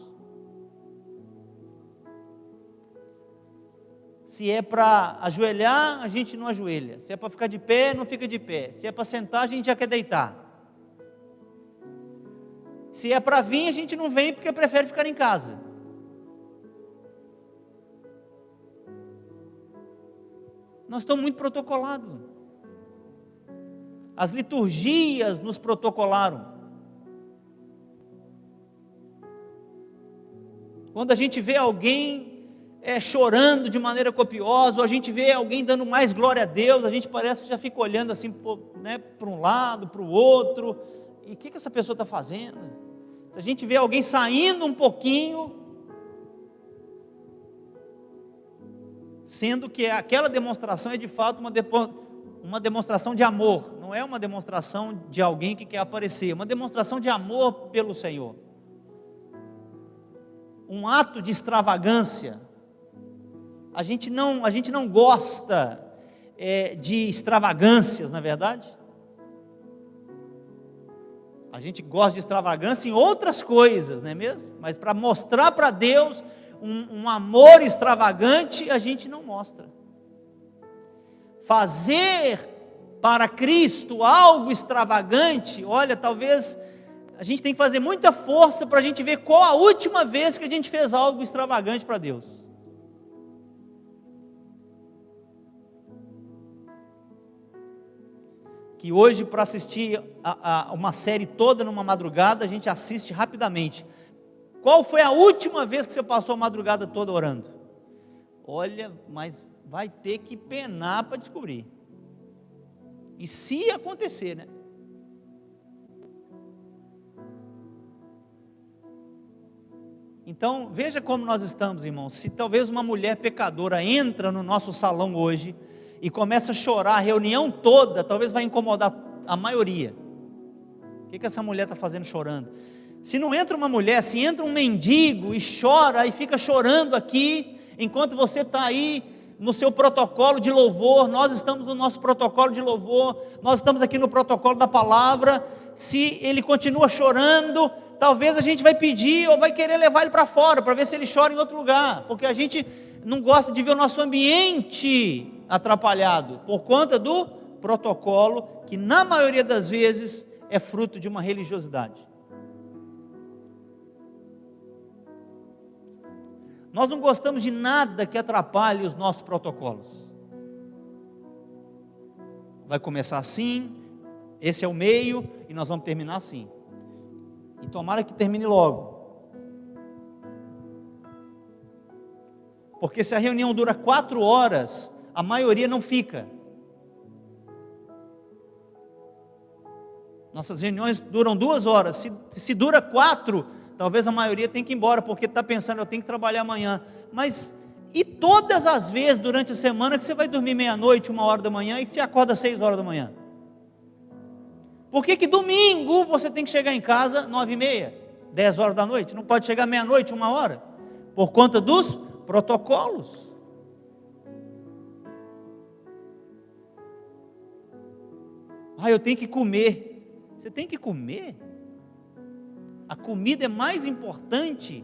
Se é para ajoelhar, a gente não ajoelha. Se é para ficar de pé, não fica de pé. Se é para sentar, a gente já quer deitar. Se é para vir, a gente não vem porque prefere ficar em casa. Nós estamos muito protocolados. As liturgias nos protocolaram. Quando a gente vê alguém chorando de maneira copiosa, ou a gente vê alguém dando mais glória a Deus, a gente parece que já fica olhando assim, para um lado, para o outro, e o que essa pessoa está fazendo? Se a gente vê alguém saindo um pouquinho, sendo que aquela demonstração é de fato uma demonstração de amor, não é uma demonstração de alguém que quer aparecer, é uma demonstração de amor pelo Senhor, um ato de extravagância. a gente não gosta de extravagâncias, na verdade. A gente gosta de extravagância em outras coisas, não é mesmo? Mas para mostrar para Deus um amor extravagante, a gente não mostra. Fazer para Cristo algo extravagante, olha, talvez a gente tem que fazer muita força para a gente ver qual a última vez que a gente fez algo extravagante para Deus. Que hoje, para assistir uma série toda numa madrugada, a gente assiste rapidamente. Qual foi a última vez que você passou a madrugada toda orando? Olha, mas vai ter que penar para descobrir. E se acontecer, né? Então, veja como nós estamos, irmãos. Se talvez uma mulher pecadora entra no nosso salão hoje e começa a chorar a reunião toda, talvez vai incomodar a maioria. O que essa mulher está fazendo chorando? Se não entra uma mulher, se entra um mendigo e chora e fica chorando aqui, enquanto você está aí no seu protocolo de louvor, nós estamos no nosso protocolo de louvor, nós estamos aqui no protocolo da palavra, se ele continua chorando, talvez a gente vai pedir ou vai querer levar ele para fora, para ver se ele chora em outro lugar, porque a gente não gosta de ver o nosso ambiente atrapalhado, por conta do protocolo, que na maioria das vezes é fruto de uma religiosidade. Nós não gostamos de nada que atrapalhe os nossos protocolos. Vai começar assim, esse é o meio, e nós vamos terminar assim. E tomara que termine logo. Porque se a reunião dura 4 horas, a maioria não fica. Nossas reuniões duram 2 horas. Se dura 4, talvez a maioria tenha que ir embora, porque está pensando, eu tenho que trabalhar amanhã. Mas e todas as vezes durante a semana que você vai dormir meia-noite, 1h da manhã, e que você acorda 6h da manhã? Por que domingo você tem que chegar em casa 9h30, 10h da noite? Não pode chegar meia-noite, 1h? Por conta dos protocolos. Eu tenho que comer. Você tem que comer? A comida é mais importante.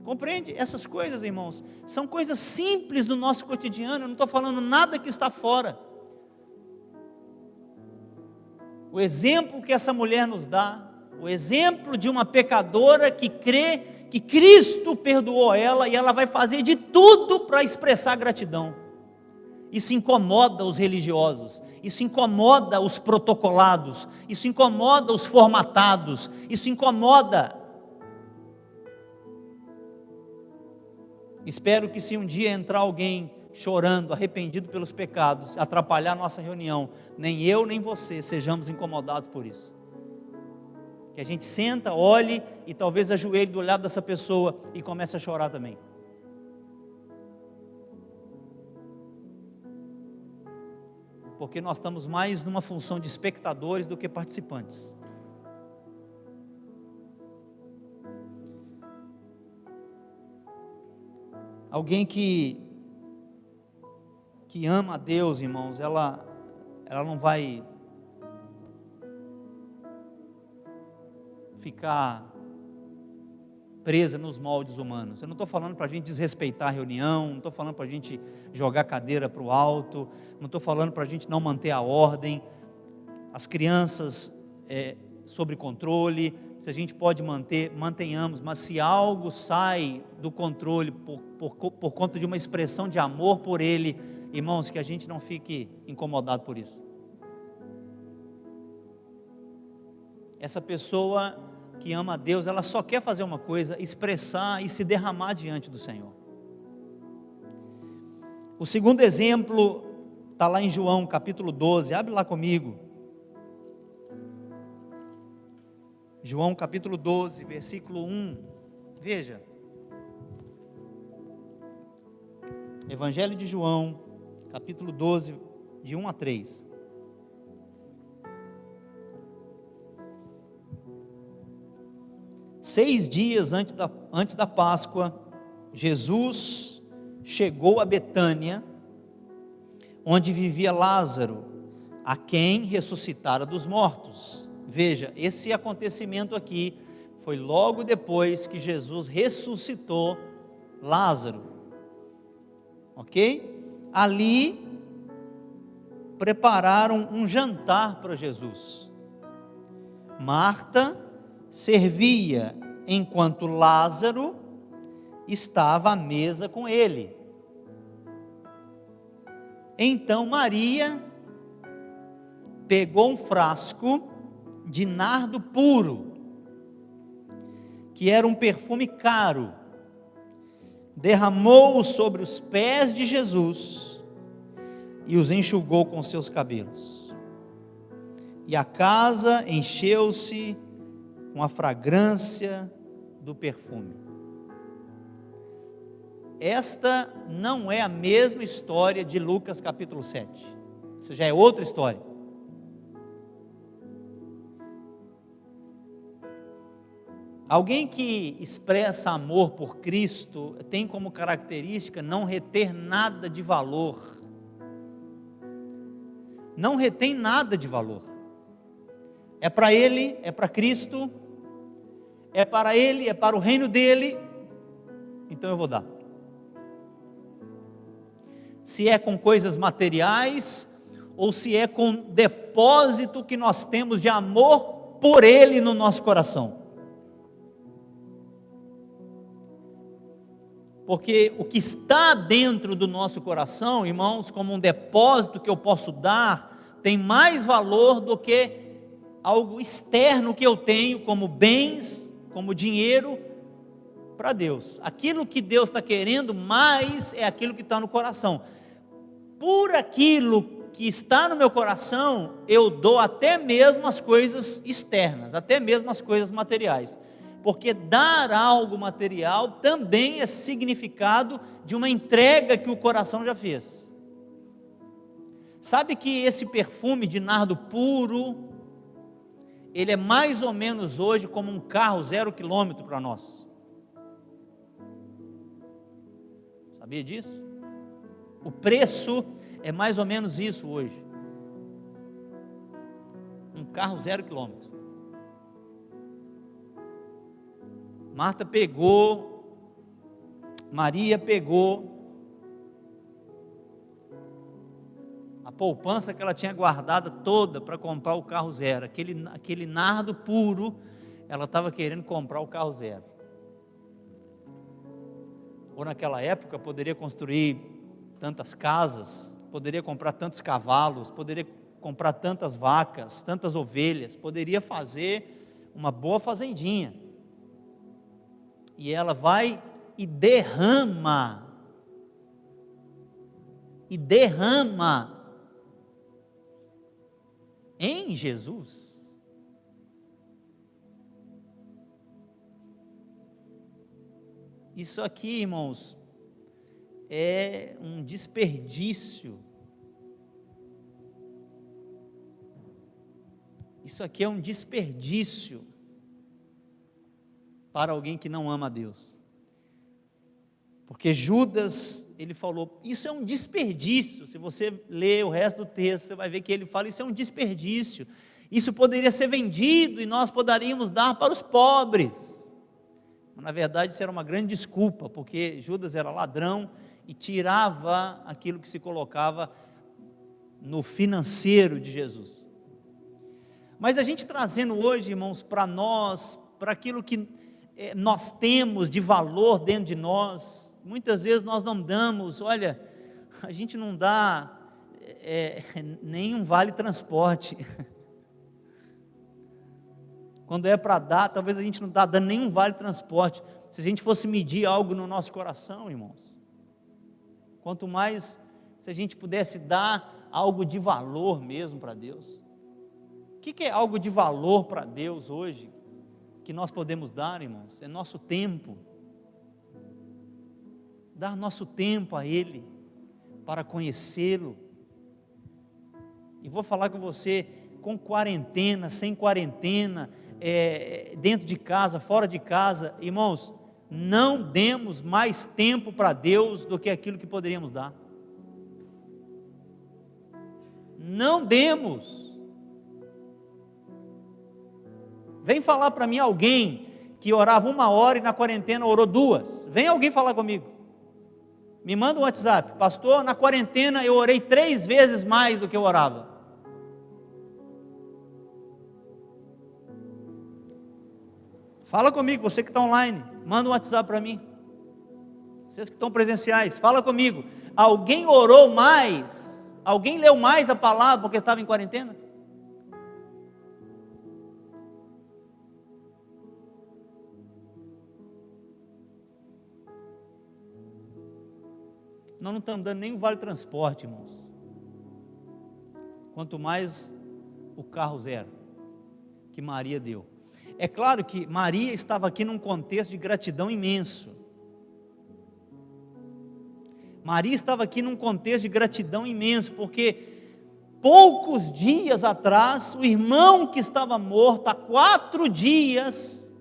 Compreende? Essas coisas, irmãos, são coisas simples do nosso cotidiano. Eu não estou falando nada que está fora. O exemplo que essa mulher nos dá, o exemplo de uma pecadora que crê que Cristo perdoou ela e ela vai fazer de tudo para expressar gratidão. Isso incomoda os religiosos, isso incomoda os protocolados, isso incomoda os formatados, isso incomoda. Espero que se um dia entrar alguém chorando, arrependido pelos pecados, atrapalhar a nossa reunião, nem eu nem você sejamos incomodados por isso. Que a gente senta, olhe e talvez ajoelhe do lado dessa pessoa e comece a chorar também. Porque nós estamos mais numa função de espectadores do que participantes. Alguém que ama a Deus, irmãos, ela não vai ficar presa nos moldes humanos. Eu não estou falando para a gente desrespeitar a reunião, não estou falando para a gente jogar a cadeira para o alto, não estou falando para a gente não manter a ordem, as crianças sob controle, se a gente pode manter, mantenhamos, mas se algo sai do controle por conta de uma expressão de amor por Ele, irmãos, que a gente não fique incomodado por isso. Essa pessoa que ama a Deus, ela só quer fazer uma coisa, expressar e se derramar diante do Senhor. O segundo exemplo está lá em João capítulo 12, abre lá comigo. João capítulo 12, versículo 1, veja. Evangelho de João, capítulo 12, de 1 a 3. Seis dias antes da Páscoa, Jesus chegou a Betânia, onde vivia Lázaro, a quem ressuscitara dos mortos. Veja, esse acontecimento aqui foi logo depois que Jesus ressuscitou Lázaro, ok? Ali prepararam um jantar para Jesus. Marta servia enquanto Lázaro estava à mesa com ele. Então Maria pegou um frasco de nardo puro, que era um perfume caro, derramou-o sobre os pés de Jesus e os enxugou com seus cabelos. E a casa encheu-se com a fragrância do perfume. Esta não é a mesma história de Lucas capítulo 7. Isso já é outra história. Alguém que expressa amor por Cristo tem como característica não reter nada de valor. Não retém nada de valor. É para Ele, é para Cristo, é para Ele, é para o reino dEle, então eu vou dar. Se é com coisas materiais, ou se é com depósito que nós temos de amor por Ele no nosso coração. Porque o que está dentro do nosso coração, irmãos, como um depósito que eu posso dar, tem mais valor do que algo externo que eu tenho, como bens, como dinheiro, para Deus. Aquilo que Deus está querendo mais é aquilo que está no coração. Por aquilo que está no meu coração, eu dou até mesmo as coisas externas, até mesmo as coisas materiais. Porque dar algo material também é significado de uma entrega que o coração já fez. Sabe que esse perfume de nardo puro, ele é mais ou menos hoje como um carro 0 quilômetro para nós. Sabia disso? O preço é mais ou menos isso hoje. Um carro 0 quilômetro. Marta pegou, Maria pegou a poupança que ela tinha guardada toda para comprar o carro zero, aquele nardo puro, ela estava querendo comprar o carro zero. Ou naquela época poderia construir tantas casas, poderia comprar tantos cavalos, poderia comprar tantas vacas, tantas ovelhas, poderia fazer uma boa fazendinha. E ela vai e derrama em Jesus. Isso aqui, irmãos, é um desperdício. Isso aqui é um desperdício para alguém que não ama a Deus. Porque Judas, ele falou, isso é um desperdício. Se você ler o resto do texto, você vai ver que ele fala, isso é um desperdício. Isso poderia ser vendido e nós poderíamos dar para os pobres. Mas, na verdade, isso era uma grande desculpa, porque Judas era ladrão e tirava aquilo que se colocava no financeiro de Jesus. Mas a gente trazendo hoje, irmãos, para nós, para aquilo que nós temos de valor dentro de nós, muitas vezes nós não damos, olha, a gente não dá nenhum vale transporte. Quando é para dar, talvez a gente não está dando nenhum vale transporte. Se a gente fosse medir algo no nosso coração, irmãos, quanto mais se a gente pudesse dar algo de valor mesmo para Deus. O que é algo de valor para Deus hoje? Que nós podemos dar, irmãos, é nosso tempo. Dar nosso tempo a Ele, para conhecê-lo. E vou falar com você, com quarentena, sem quarentena, dentro de casa, fora de casa, irmãos, não demos mais tempo para Deus do que aquilo que poderíamos dar. Não demos. Vem falar para mim alguém que orava 1 hora e na quarentena orou 2. Vem alguém falar comigo. Me manda um WhatsApp. Pastor, na quarentena eu orei 3 vezes mais do que eu orava. Fala comigo, você que está online. Manda um WhatsApp para mim. Vocês que estão presenciais, fala comigo. Alguém orou mais? Alguém leu mais a palavra porque estava em quarentena? Nós não estamos dando nem o vale transporte, irmãos. Quanto mais o carro zero que Maria deu. É claro que Maria estava aqui num contexto de gratidão imenso. Maria estava aqui num contexto de gratidão imenso, porque poucos dias atrás, o irmão que estava morto há 4 dias,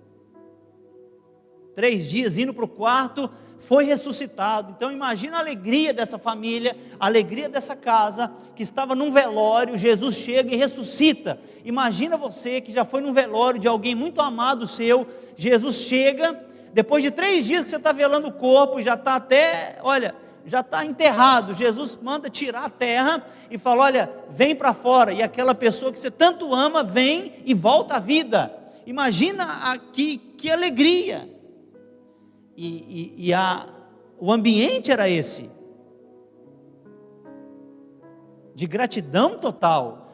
3 dias indo para o quarto, foi ressuscitado. Então imagina a alegria dessa família, a alegria dessa casa, que estava num velório, Jesus chega e ressuscita. Imagina você que já foi num velório de alguém muito amado seu, Jesus chega, depois de 3 dias que você está velando o corpo, já está até, olha, já está enterrado, Jesus manda tirar a terra e fala, olha, vem para fora, e aquela pessoa que você tanto ama, vem e volta à vida. Imagina aqui, que alegria. O ambiente era esse, de gratidão total.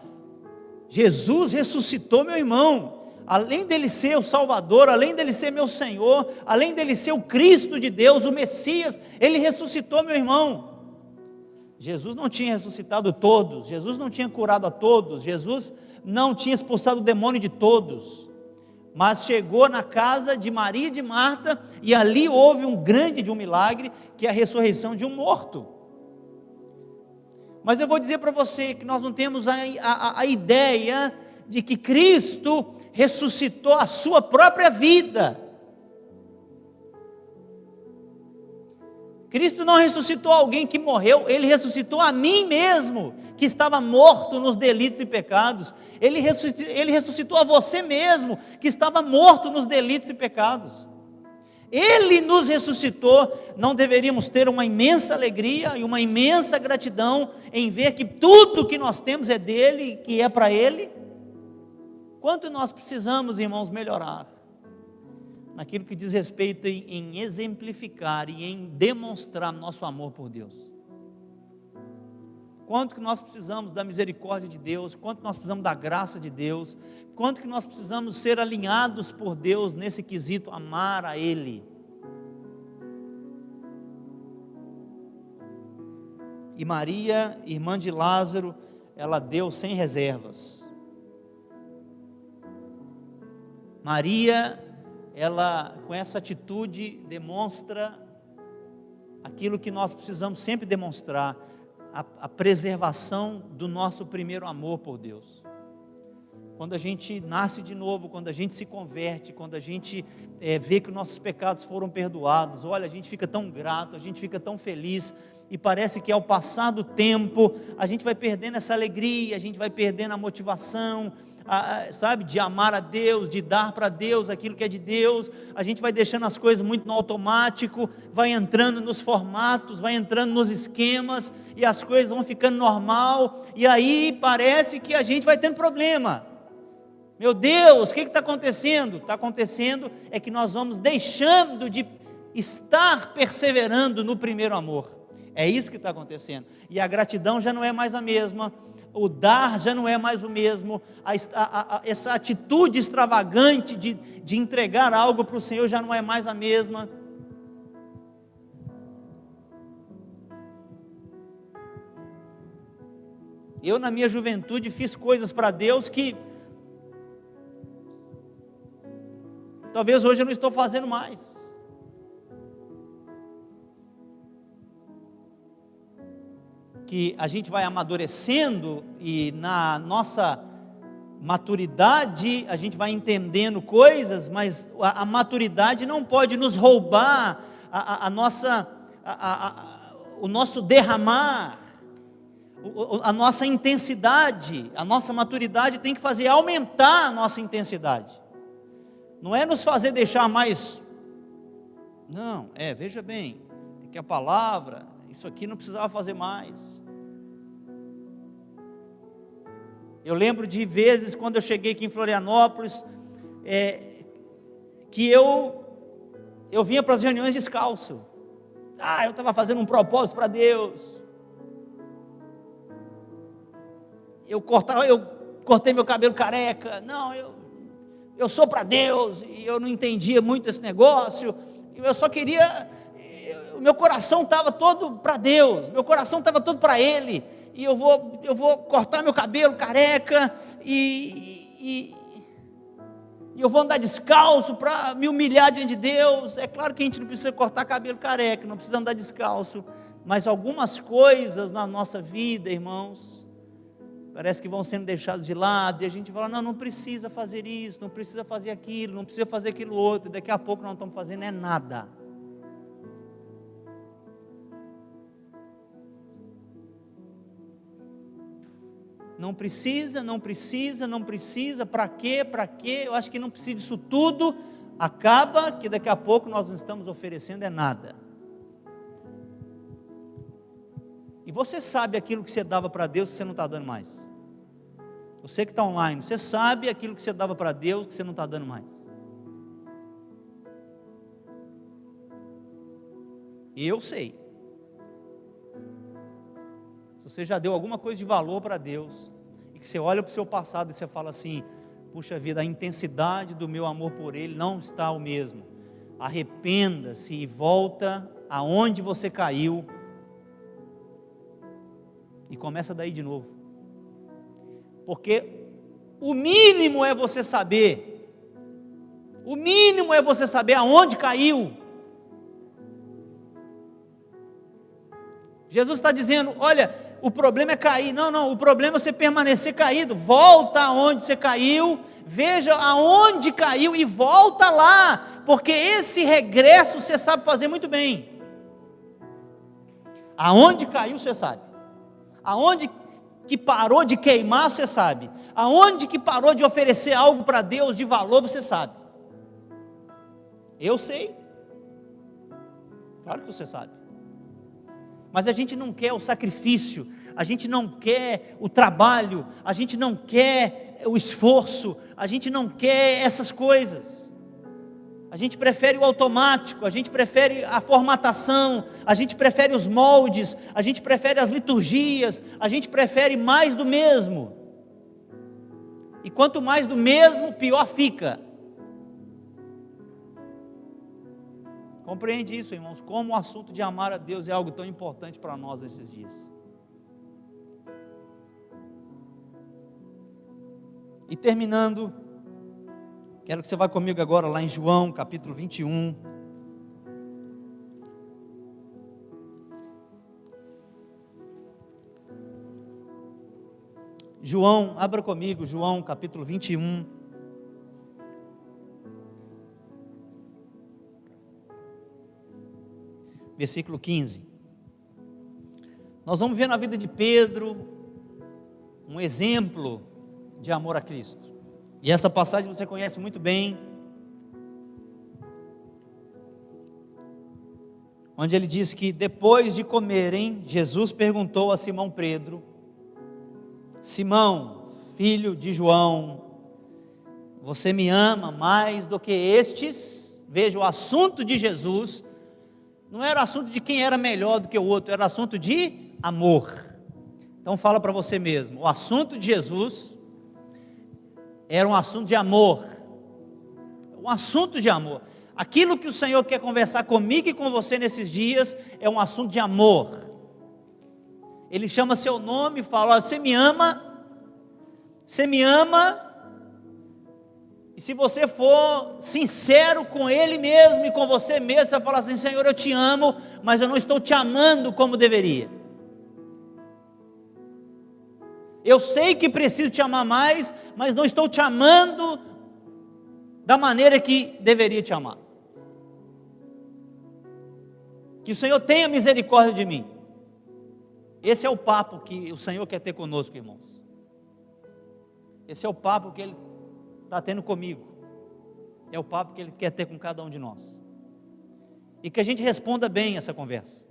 Jesus ressuscitou meu irmão, além dele ser o Salvador, além dele ser meu Senhor, além dele ser o Cristo de Deus, o Messias, ele ressuscitou meu irmão. Jesus não tinha ressuscitado todos, Jesus não tinha curado a todos, Jesus não tinha expulsado o demônio de todos, mas chegou na casa de Maria e de Marta, e ali houve um grande milagre, que é a ressurreição de um morto. Mas eu vou dizer para você que nós não temos a ideia de que Cristo ressuscitou a sua própria vida. Cristo não ressuscitou alguém que morreu, Ele ressuscitou a mim mesmo, que estava morto nos delitos e pecados. Ele ressuscitou a você mesmo, que estava morto nos delitos e pecados. Ele nos ressuscitou. Não deveríamos ter uma imensa alegria e uma imensa gratidão em ver que tudo que nós temos é dele, que é para Ele? Quanto nós precisamos, irmãos, melhorar naquilo que diz respeito em exemplificar e em demonstrar nosso amor por Deus. Quanto que nós precisamos da misericórdia de Deus, quanto nós precisamos da graça de Deus, quanto que nós precisamos ser alinhados por Deus nesse quesito, amar a Ele. E Maria, irmã de Lázaro, ela deu sem reservas. Maria, ela com essa atitude demonstra aquilo que nós precisamos sempre demonstrar, a preservação do nosso primeiro amor por Deus. Quando a gente nasce de novo, quando a gente se converte, quando a gente vê que os nossos pecados foram perdoados, olha, a gente fica tão grato, a gente fica tão feliz, e parece que ao passar do tempo, a gente vai perdendo essa alegria, a gente vai perdendo a motivação, sabe, de amar a Deus, de dar para Deus aquilo que é de Deus. A gente vai deixando as coisas muito no automático, vai entrando nos formatos, vai entrando nos esquemas, e as coisas vão ficando normal, e aí parece que a gente vai tendo problema. Meu Deus, o que está acontecendo? Está acontecendo é que nós vamos deixando de estar perseverando no primeiro amor. É isso que está acontecendo, e a gratidão já não é mais a mesma, o dar já não é mais o mesmo, essa atitude extravagante de entregar algo para o Senhor já não é mais a mesma. Eu na minha juventude fiz coisas para Deus que talvez hoje eu não estou fazendo mais. Que a gente vai amadurecendo e na nossa Maturidade, a gente vai entendendo coisas, mas a maturidade não pode nos roubar o nosso derramar, a nossa intensidade. A nossa maturidade tem que fazer aumentar a nossa intensidade, não é nos fazer deixar mais, não, veja bem, é que a palavra, isso aqui não precisava fazer mais. Eu lembro de vezes, quando eu cheguei aqui em Florianópolis, que eu vinha para as reuniões descalço. Eu estava fazendo um propósito para Deus. Eu cortei meu cabelo careca. Não, eu sou para Deus, e eu não entendia muito esse negócio. Eu só queria, o meu coração estava todo para Deus, meu coração estava todo para Ele. E eu vou cortar meu cabelo careca, e eu vou andar descalço para me humilhar diante de Deus. É claro que a gente não precisa cortar cabelo careca, não precisa andar descalço, mas algumas coisas na nossa vida, irmãos, parece que vão sendo deixadas de lado, e a gente fala, não precisa fazer isso, não precisa fazer aquilo, não precisa fazer aquilo outro, e daqui a pouco não estamos fazendo nada. Não precisa, para quê? Eu acho que não precisa disso tudo. Acaba que daqui a pouco nós não estamos oferecendo nada. E você sabe aquilo que você dava para Deus que você não está dando mais. Você que está online, você sabe aquilo que você dava para Deus que você não está dando mais. Eu sei. Se você já deu alguma coisa de valor para Deus, e que você olha para o seu passado e você fala assim, puxa vida, a intensidade do meu amor por Ele não está o mesmo. Arrependa-se e volta aonde você caiu, e começa daí de novo. Porque o mínimo é você saber, aonde caiu. Jesus está dizendo, olha, o problema é cair. Não, o problema é você permanecer caído. Volta aonde você caiu, veja aonde caiu e volta lá, porque esse regresso você sabe fazer muito bem. Aonde caiu você sabe, aonde que parou de queimar você sabe, aonde que parou de oferecer algo para Deus de valor você sabe. Eu sei, claro que você sabe. Mas a gente não quer o sacrifício, a gente não quer o trabalho, a gente não quer o esforço, a gente não quer essas coisas. A gente prefere o automático, a gente prefere a formatação, a gente prefere os moldes, a gente prefere as liturgias, a gente prefere mais do mesmo. E quanto mais do mesmo, pior fica. Compreende isso, irmãos, como o assunto de amar a Deus é algo tão importante para nós nesses dias. E terminando, quero que você vá comigo agora lá em João, capítulo 21. João, abra comigo, João, capítulo 21. Versículo 15. Nós vamos ver na vida de Pedro um exemplo de amor a Cristo. E essa passagem você conhece muito bem, onde ele diz que depois de comerem, Jesus perguntou a Simão Pedro: Simão, filho de João, você me ama mais do que estes? Veja, o assunto de Jesus não era assunto de quem era melhor do que o outro, era assunto de amor. Então fala para você mesmo, o assunto de Jesus era um assunto de amor, um assunto de amor. Aquilo que o Senhor quer conversar comigo e com você nesses dias é um assunto de amor. Ele chama seu nome e fala: você me ama, e se você for sincero com Ele mesmo e com você mesmo, você vai falar assim: Senhor, eu te amo, mas eu não estou te amando como deveria. Eu sei que preciso te amar mais, mas não estou te amando da maneira que deveria te amar. Que o Senhor tenha misericórdia de mim. Esse é o papo que o Senhor quer ter conosco, irmãos. Esse é o papo que Ele está tendo comigo. É o papo que Ele quer ter com cada um de nós. E que a gente responda bem essa conversa.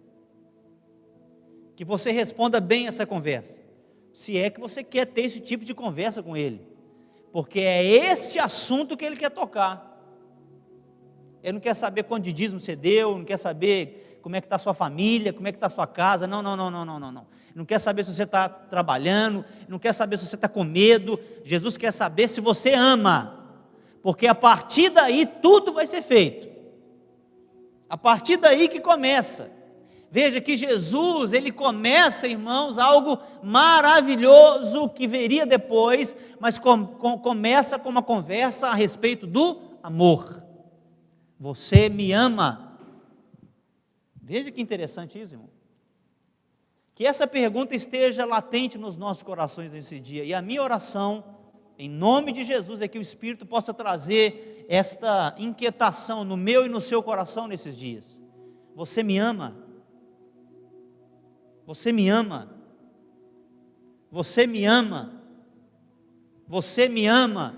Que você responda bem essa conversa. Se é que você quer ter esse tipo de conversa com Ele. Porque é esse assunto que Ele quer tocar. Ele não quer saber quanto de dízimo você deu, não quer saber como é que está a sua família, como é que está a sua casa, não. Não quer saber se você está trabalhando, não quer saber se você está com medo. Jesus quer saber se você ama, porque a partir daí tudo vai ser feito. A partir daí que começa. Veja que Jesus, Ele começa, irmãos, algo maravilhoso que viria depois, mas começa com uma conversa a respeito do amor. Você me ama? Veja que interessante isso, irmão. Que essa pergunta esteja latente nos nossos corações nesse dia. E a minha oração, em nome de Jesus, é que o Espírito possa trazer esta inquietação no meu e no seu coração nesses dias. Você me ama? Você me ama? Você me ama? Você me ama?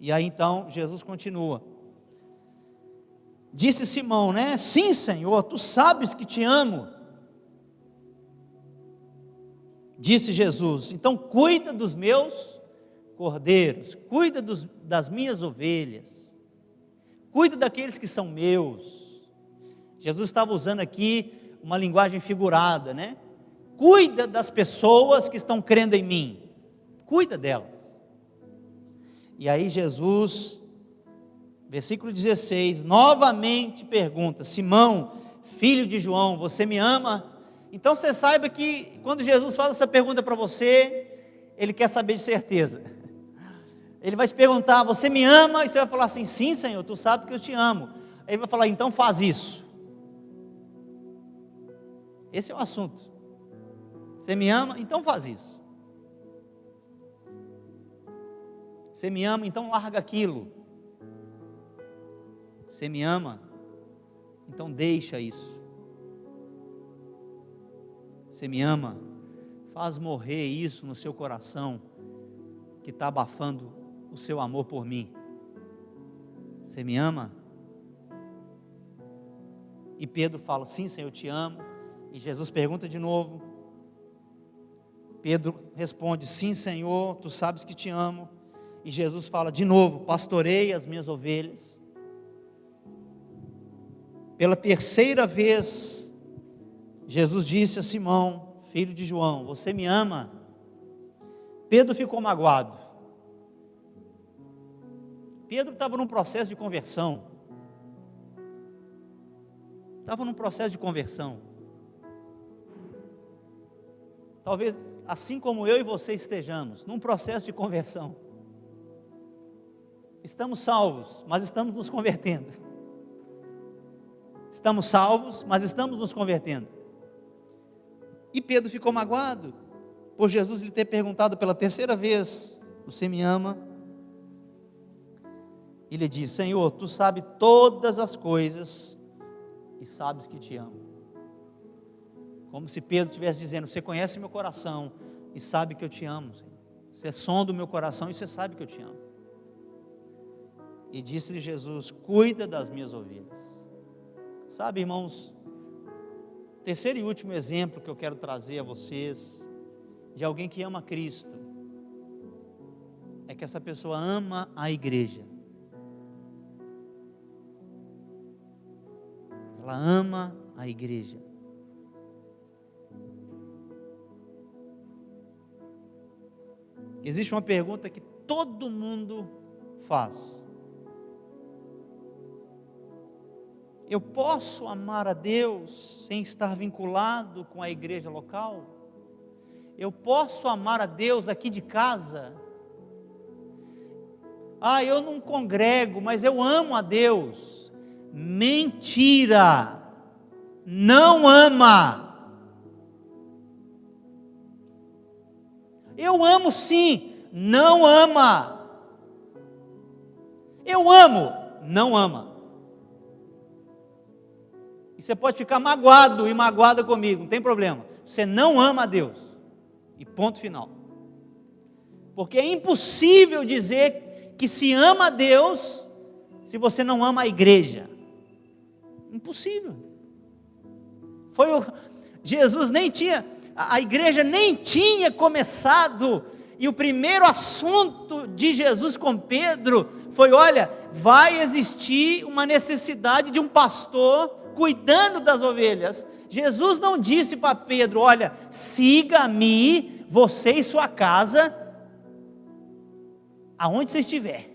E aí então Jesus continua. Disse Simão, né? Sim, Senhor, tu sabes que te amo. Disse Jesus, então cuida dos meus cordeiros, cuida das minhas ovelhas, cuida daqueles que são meus. Jesus estava usando aqui uma linguagem figurada, né? Cuida das pessoas que estão crendo em mim, cuida delas. E aí Jesus, versículo 16, novamente pergunta, Simão, filho de João, você me ama? Então você saiba que quando Jesus faz essa pergunta para você, Ele quer saber de certeza. Ele vai te perguntar, você me ama? E você vai falar assim, sim, Senhor, tu sabe que eu te amo. Aí Ele vai falar, então faz isso. Esse é o assunto. Você me ama? Então faz isso. Você me ama? Então larga aquilo. Você me ama? Então deixa isso. Você me ama? Faz morrer isso no seu coração, que está abafando o seu amor por mim. Você me ama? E Pedro fala, sim, Senhor, eu te amo. E Jesus pergunta de novo. Pedro responde, sim, Senhor, tu sabes que te amo. E Jesus fala de novo, pastorei as minhas ovelhas. Pela terceira vez, Jesus disse a Simão, filho de João, você me ama? Pedro ficou magoado. Pedro estava num processo de conversão. Talvez assim como eu e você estejamos, num processo de conversão. Estamos salvos, mas estamos nos convertendo. Estamos salvos, mas estamos nos convertendo. E Pedro ficou magoado por Jesus lhe ter perguntado pela terceira vez, você me ama? E ele diz, Senhor, tu sabes todas as coisas e sabes que te amo. Como se Pedro estivesse dizendo, você conhece meu coração e sabe que eu te amo, Senhor. Você sonda o meu coração e você sabe que eu te amo. E disse-lhe Jesus, cuida das minhas ovelhas. Sabe, irmãos, terceiro e último exemplo que eu quero trazer a vocês, de alguém que ama Cristo, é que essa pessoa ama a igreja. Ela ama a igreja. Existe uma pergunta que todo mundo faz. Eu posso amar a Deus sem estar vinculado com a igreja local? Eu posso amar a Deus aqui de casa? Eu não congrego, mas eu amo a Deus. Mentira! Não ama! Eu amo sim, não ama. Eu amo, não ama. E você pode ficar magoado e magoada comigo, não tem problema. Você não ama a Deus. E ponto final. Porque é impossível dizer que se ama a Deus se você não ama a igreja. Impossível. Jesus nem tinha, a igreja nem tinha começado, e o primeiro assunto de Jesus com Pedro foi: olha, vai existir uma necessidade de um pastor cuidando das ovelhas. Jesus não disse para Pedro: olha, siga-me, você e sua casa, aonde você estiver.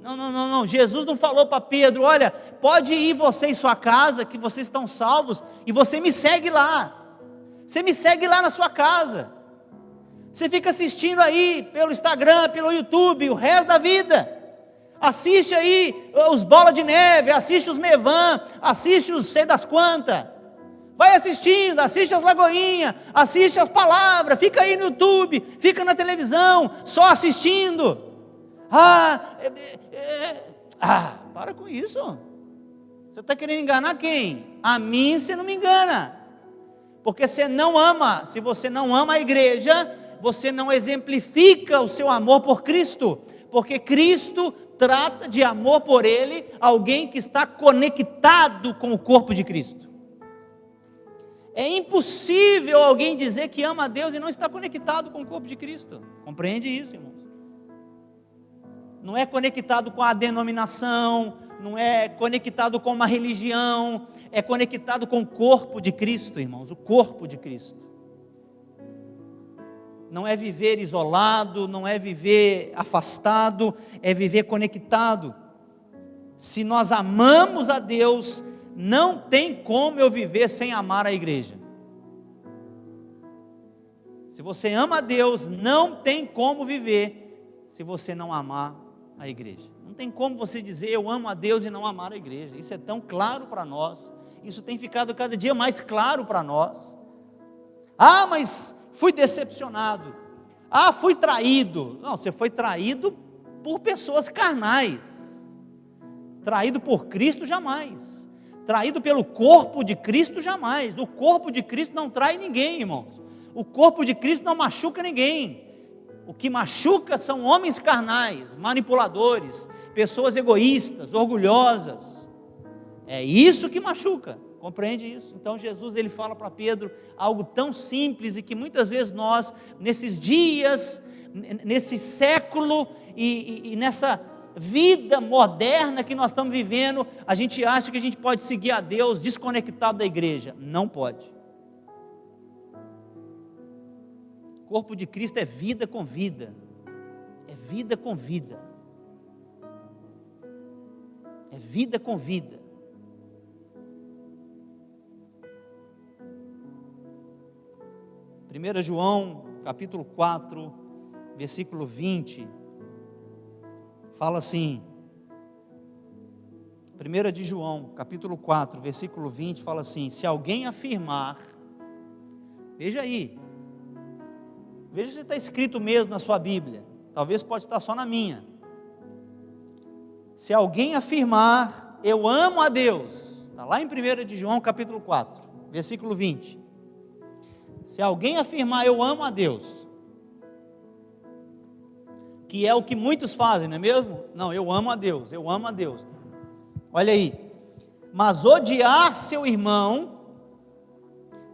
Não, Jesus não falou para Pedro: olha, pode ir você e sua casa, que vocês estão salvos, e você me segue lá. Você me segue lá na sua casa. Você fica assistindo aí pelo Instagram, pelo YouTube, o resto da vida. Assiste aí os Bola de Neve, assiste os Mevan, assiste os sei das quantas. Vai assistindo, assiste as Lagoinhas, assiste as palavras, fica aí no YouTube, fica na televisão, só assistindo. Para com isso. Você está querendo enganar quem? A mim você não me engana. Porque você não ama, se você não ama a igreja, você não exemplifica o seu amor por Cristo. Porque Cristo trata de amor por Ele alguém que está conectado com o corpo de Cristo. É impossível alguém dizer que ama a Deus e não está conectado com o corpo de Cristo. Compreende isso, irmãos? Não é conectado com a denominação, não é conectado com uma religião, é conectado com o corpo de Cristo, irmãos, o corpo de Cristo. Não é viver isolado, não é viver afastado, é viver conectado. Se nós amamos a Deus, não tem como eu viver sem amar a igreja. Se você ama a Deus, não tem como viver se você não amar a igreja. Não tem como você dizer eu amo a Deus e não amar a igreja. Isso é tão claro para nós. Isso tem ficado cada dia mais claro para nós. Mas fui decepcionado. Fui traído. Não, você foi traído por pessoas carnais. Traído por Cristo, jamais. Traído pelo corpo de Cristo, jamais. O corpo de Cristo não trai ninguém, irmãos. O corpo de Cristo não machuca ninguém. O que machuca são homens carnais, manipuladores, pessoas egoístas, orgulhosas. É isso que machuca. Compreende isso? Então Jesus ele fala para Pedro algo tão simples e que muitas vezes nós, nesses dias, nesse século e nessa vida moderna que nós estamos vivendo, a gente acha que a gente pode seguir a Deus desconectado da igreja. Não pode. O corpo de Cristo é vida com vida. É vida com vida. É vida com vida. Primeira João, capítulo 4, versículo 20, fala assim. 1 de João, capítulo 4, versículo 20, fala assim: se alguém afirmar, veja aí, veja se está escrito mesmo na sua Bíblia, talvez pode estar só na minha. Se alguém afirmar, eu amo a Deus, está lá em 1 de João capítulo 4, versículo 20. Se alguém afirmar, eu amo a Deus, que é o que muitos fazem, não é mesmo? Não, eu amo a Deus, eu amo a Deus. Olha aí, mas odiar seu irmão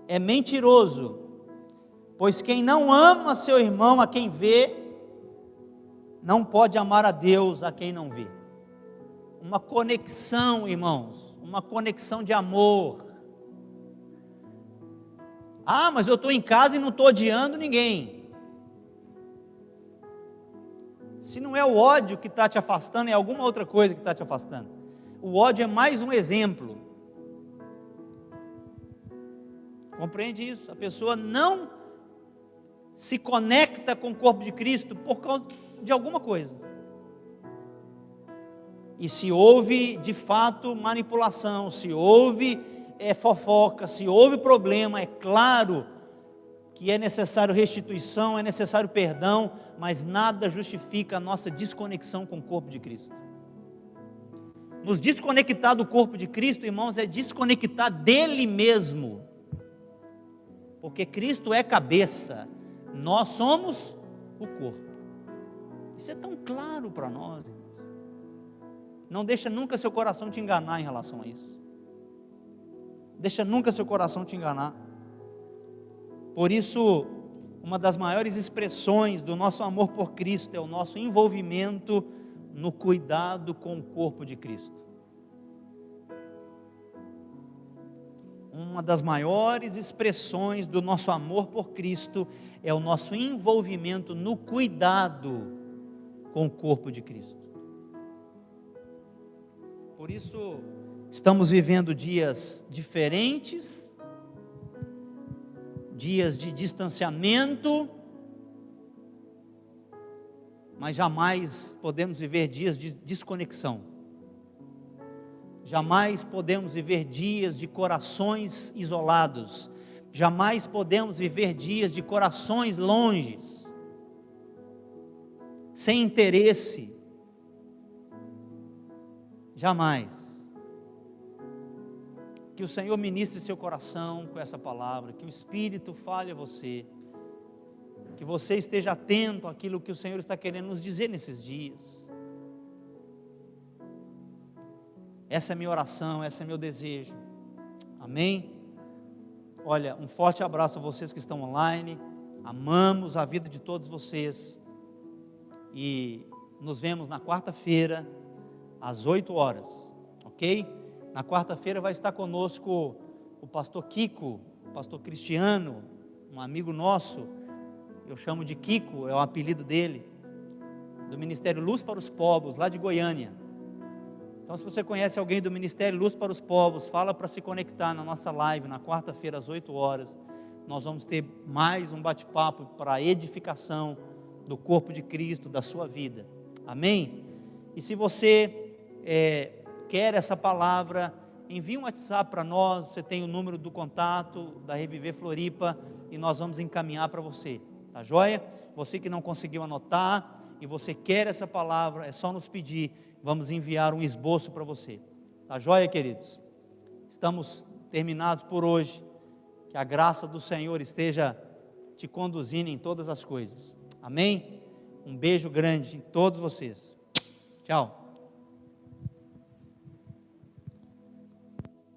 é mentiroso. Pois quem não ama seu irmão a quem vê, não pode amar a Deus a quem não vê. Uma conexão, irmãos, uma conexão de amor. Mas eu estou em casa e não estou odiando ninguém. Se não é o ódio que está te afastando, é alguma outra coisa que está te afastando. O ódio é mais um exemplo. Compreende isso? A pessoa não se conecta com o corpo de Cristo por causa de alguma coisa. E se houve de fato manipulação, se houve fofoca, se houve problema, é claro que é necessário restituição, é necessário perdão, mas nada justifica a nossa desconexão com o corpo de Cristo. Nos desconectar do corpo de Cristo, irmãos, é desconectar dele mesmo, porque Cristo é cabeça, nós somos o corpo. Isso é tão claro para nós, irmãos. Não deixa nunca seu coração te enganar em relação a isso. Deixa nunca seu coração te enganar. Por isso, uma das maiores expressões do nosso amor por Cristo é o nosso envolvimento no cuidado com o corpo de Cristo. Uma das maiores expressões do nosso amor por Cristo é o nosso envolvimento no cuidado com o corpo de Cristo. Por isso, estamos vivendo dias diferentes, dias de distanciamento, mas jamais podemos viver dias de desconexão. Jamais podemos viver dias de corações isolados. Jamais podemos viver dias de corações longes, sem interesse. Jamais. Que o Senhor ministre seu coração com essa palavra, que o Espírito fale a você, que você esteja atento àquilo que o Senhor está querendo nos dizer nesses dias. Essa é a minha oração, esse é meu desejo. Amém? Olha, um forte abraço a vocês que estão online. Amamos a vida de todos vocês. E nos vemos na quarta-feira, às 8 horas. Ok? Na quarta-feira vai estar conosco o pastor Kiko, o pastor Cristiano, um amigo nosso. Eu chamo de Kiko, é o apelido dele. Do Ministério Luz para os Povos, lá de Goiânia. Então, se você conhece alguém do Ministério Luz para os Povos, fala para se conectar na nossa live, na quarta-feira, às 8 horas. Nós vamos ter mais um bate-papo para a edificação do corpo de Cristo, da sua vida. Amém? E se você quer essa palavra, envie um WhatsApp para nós. Você tem o número do contato da Reviver Floripa e nós vamos encaminhar para você. Tá joia? Você que não conseguiu anotar e você quer essa palavra, é só nos pedir. Vamos enviar um esboço para você. Tá joia, queridos? Estamos terminados por hoje. Que a graça do Senhor esteja te conduzindo em todas as coisas. Amém? Um beijo grande em todos vocês. Tchau.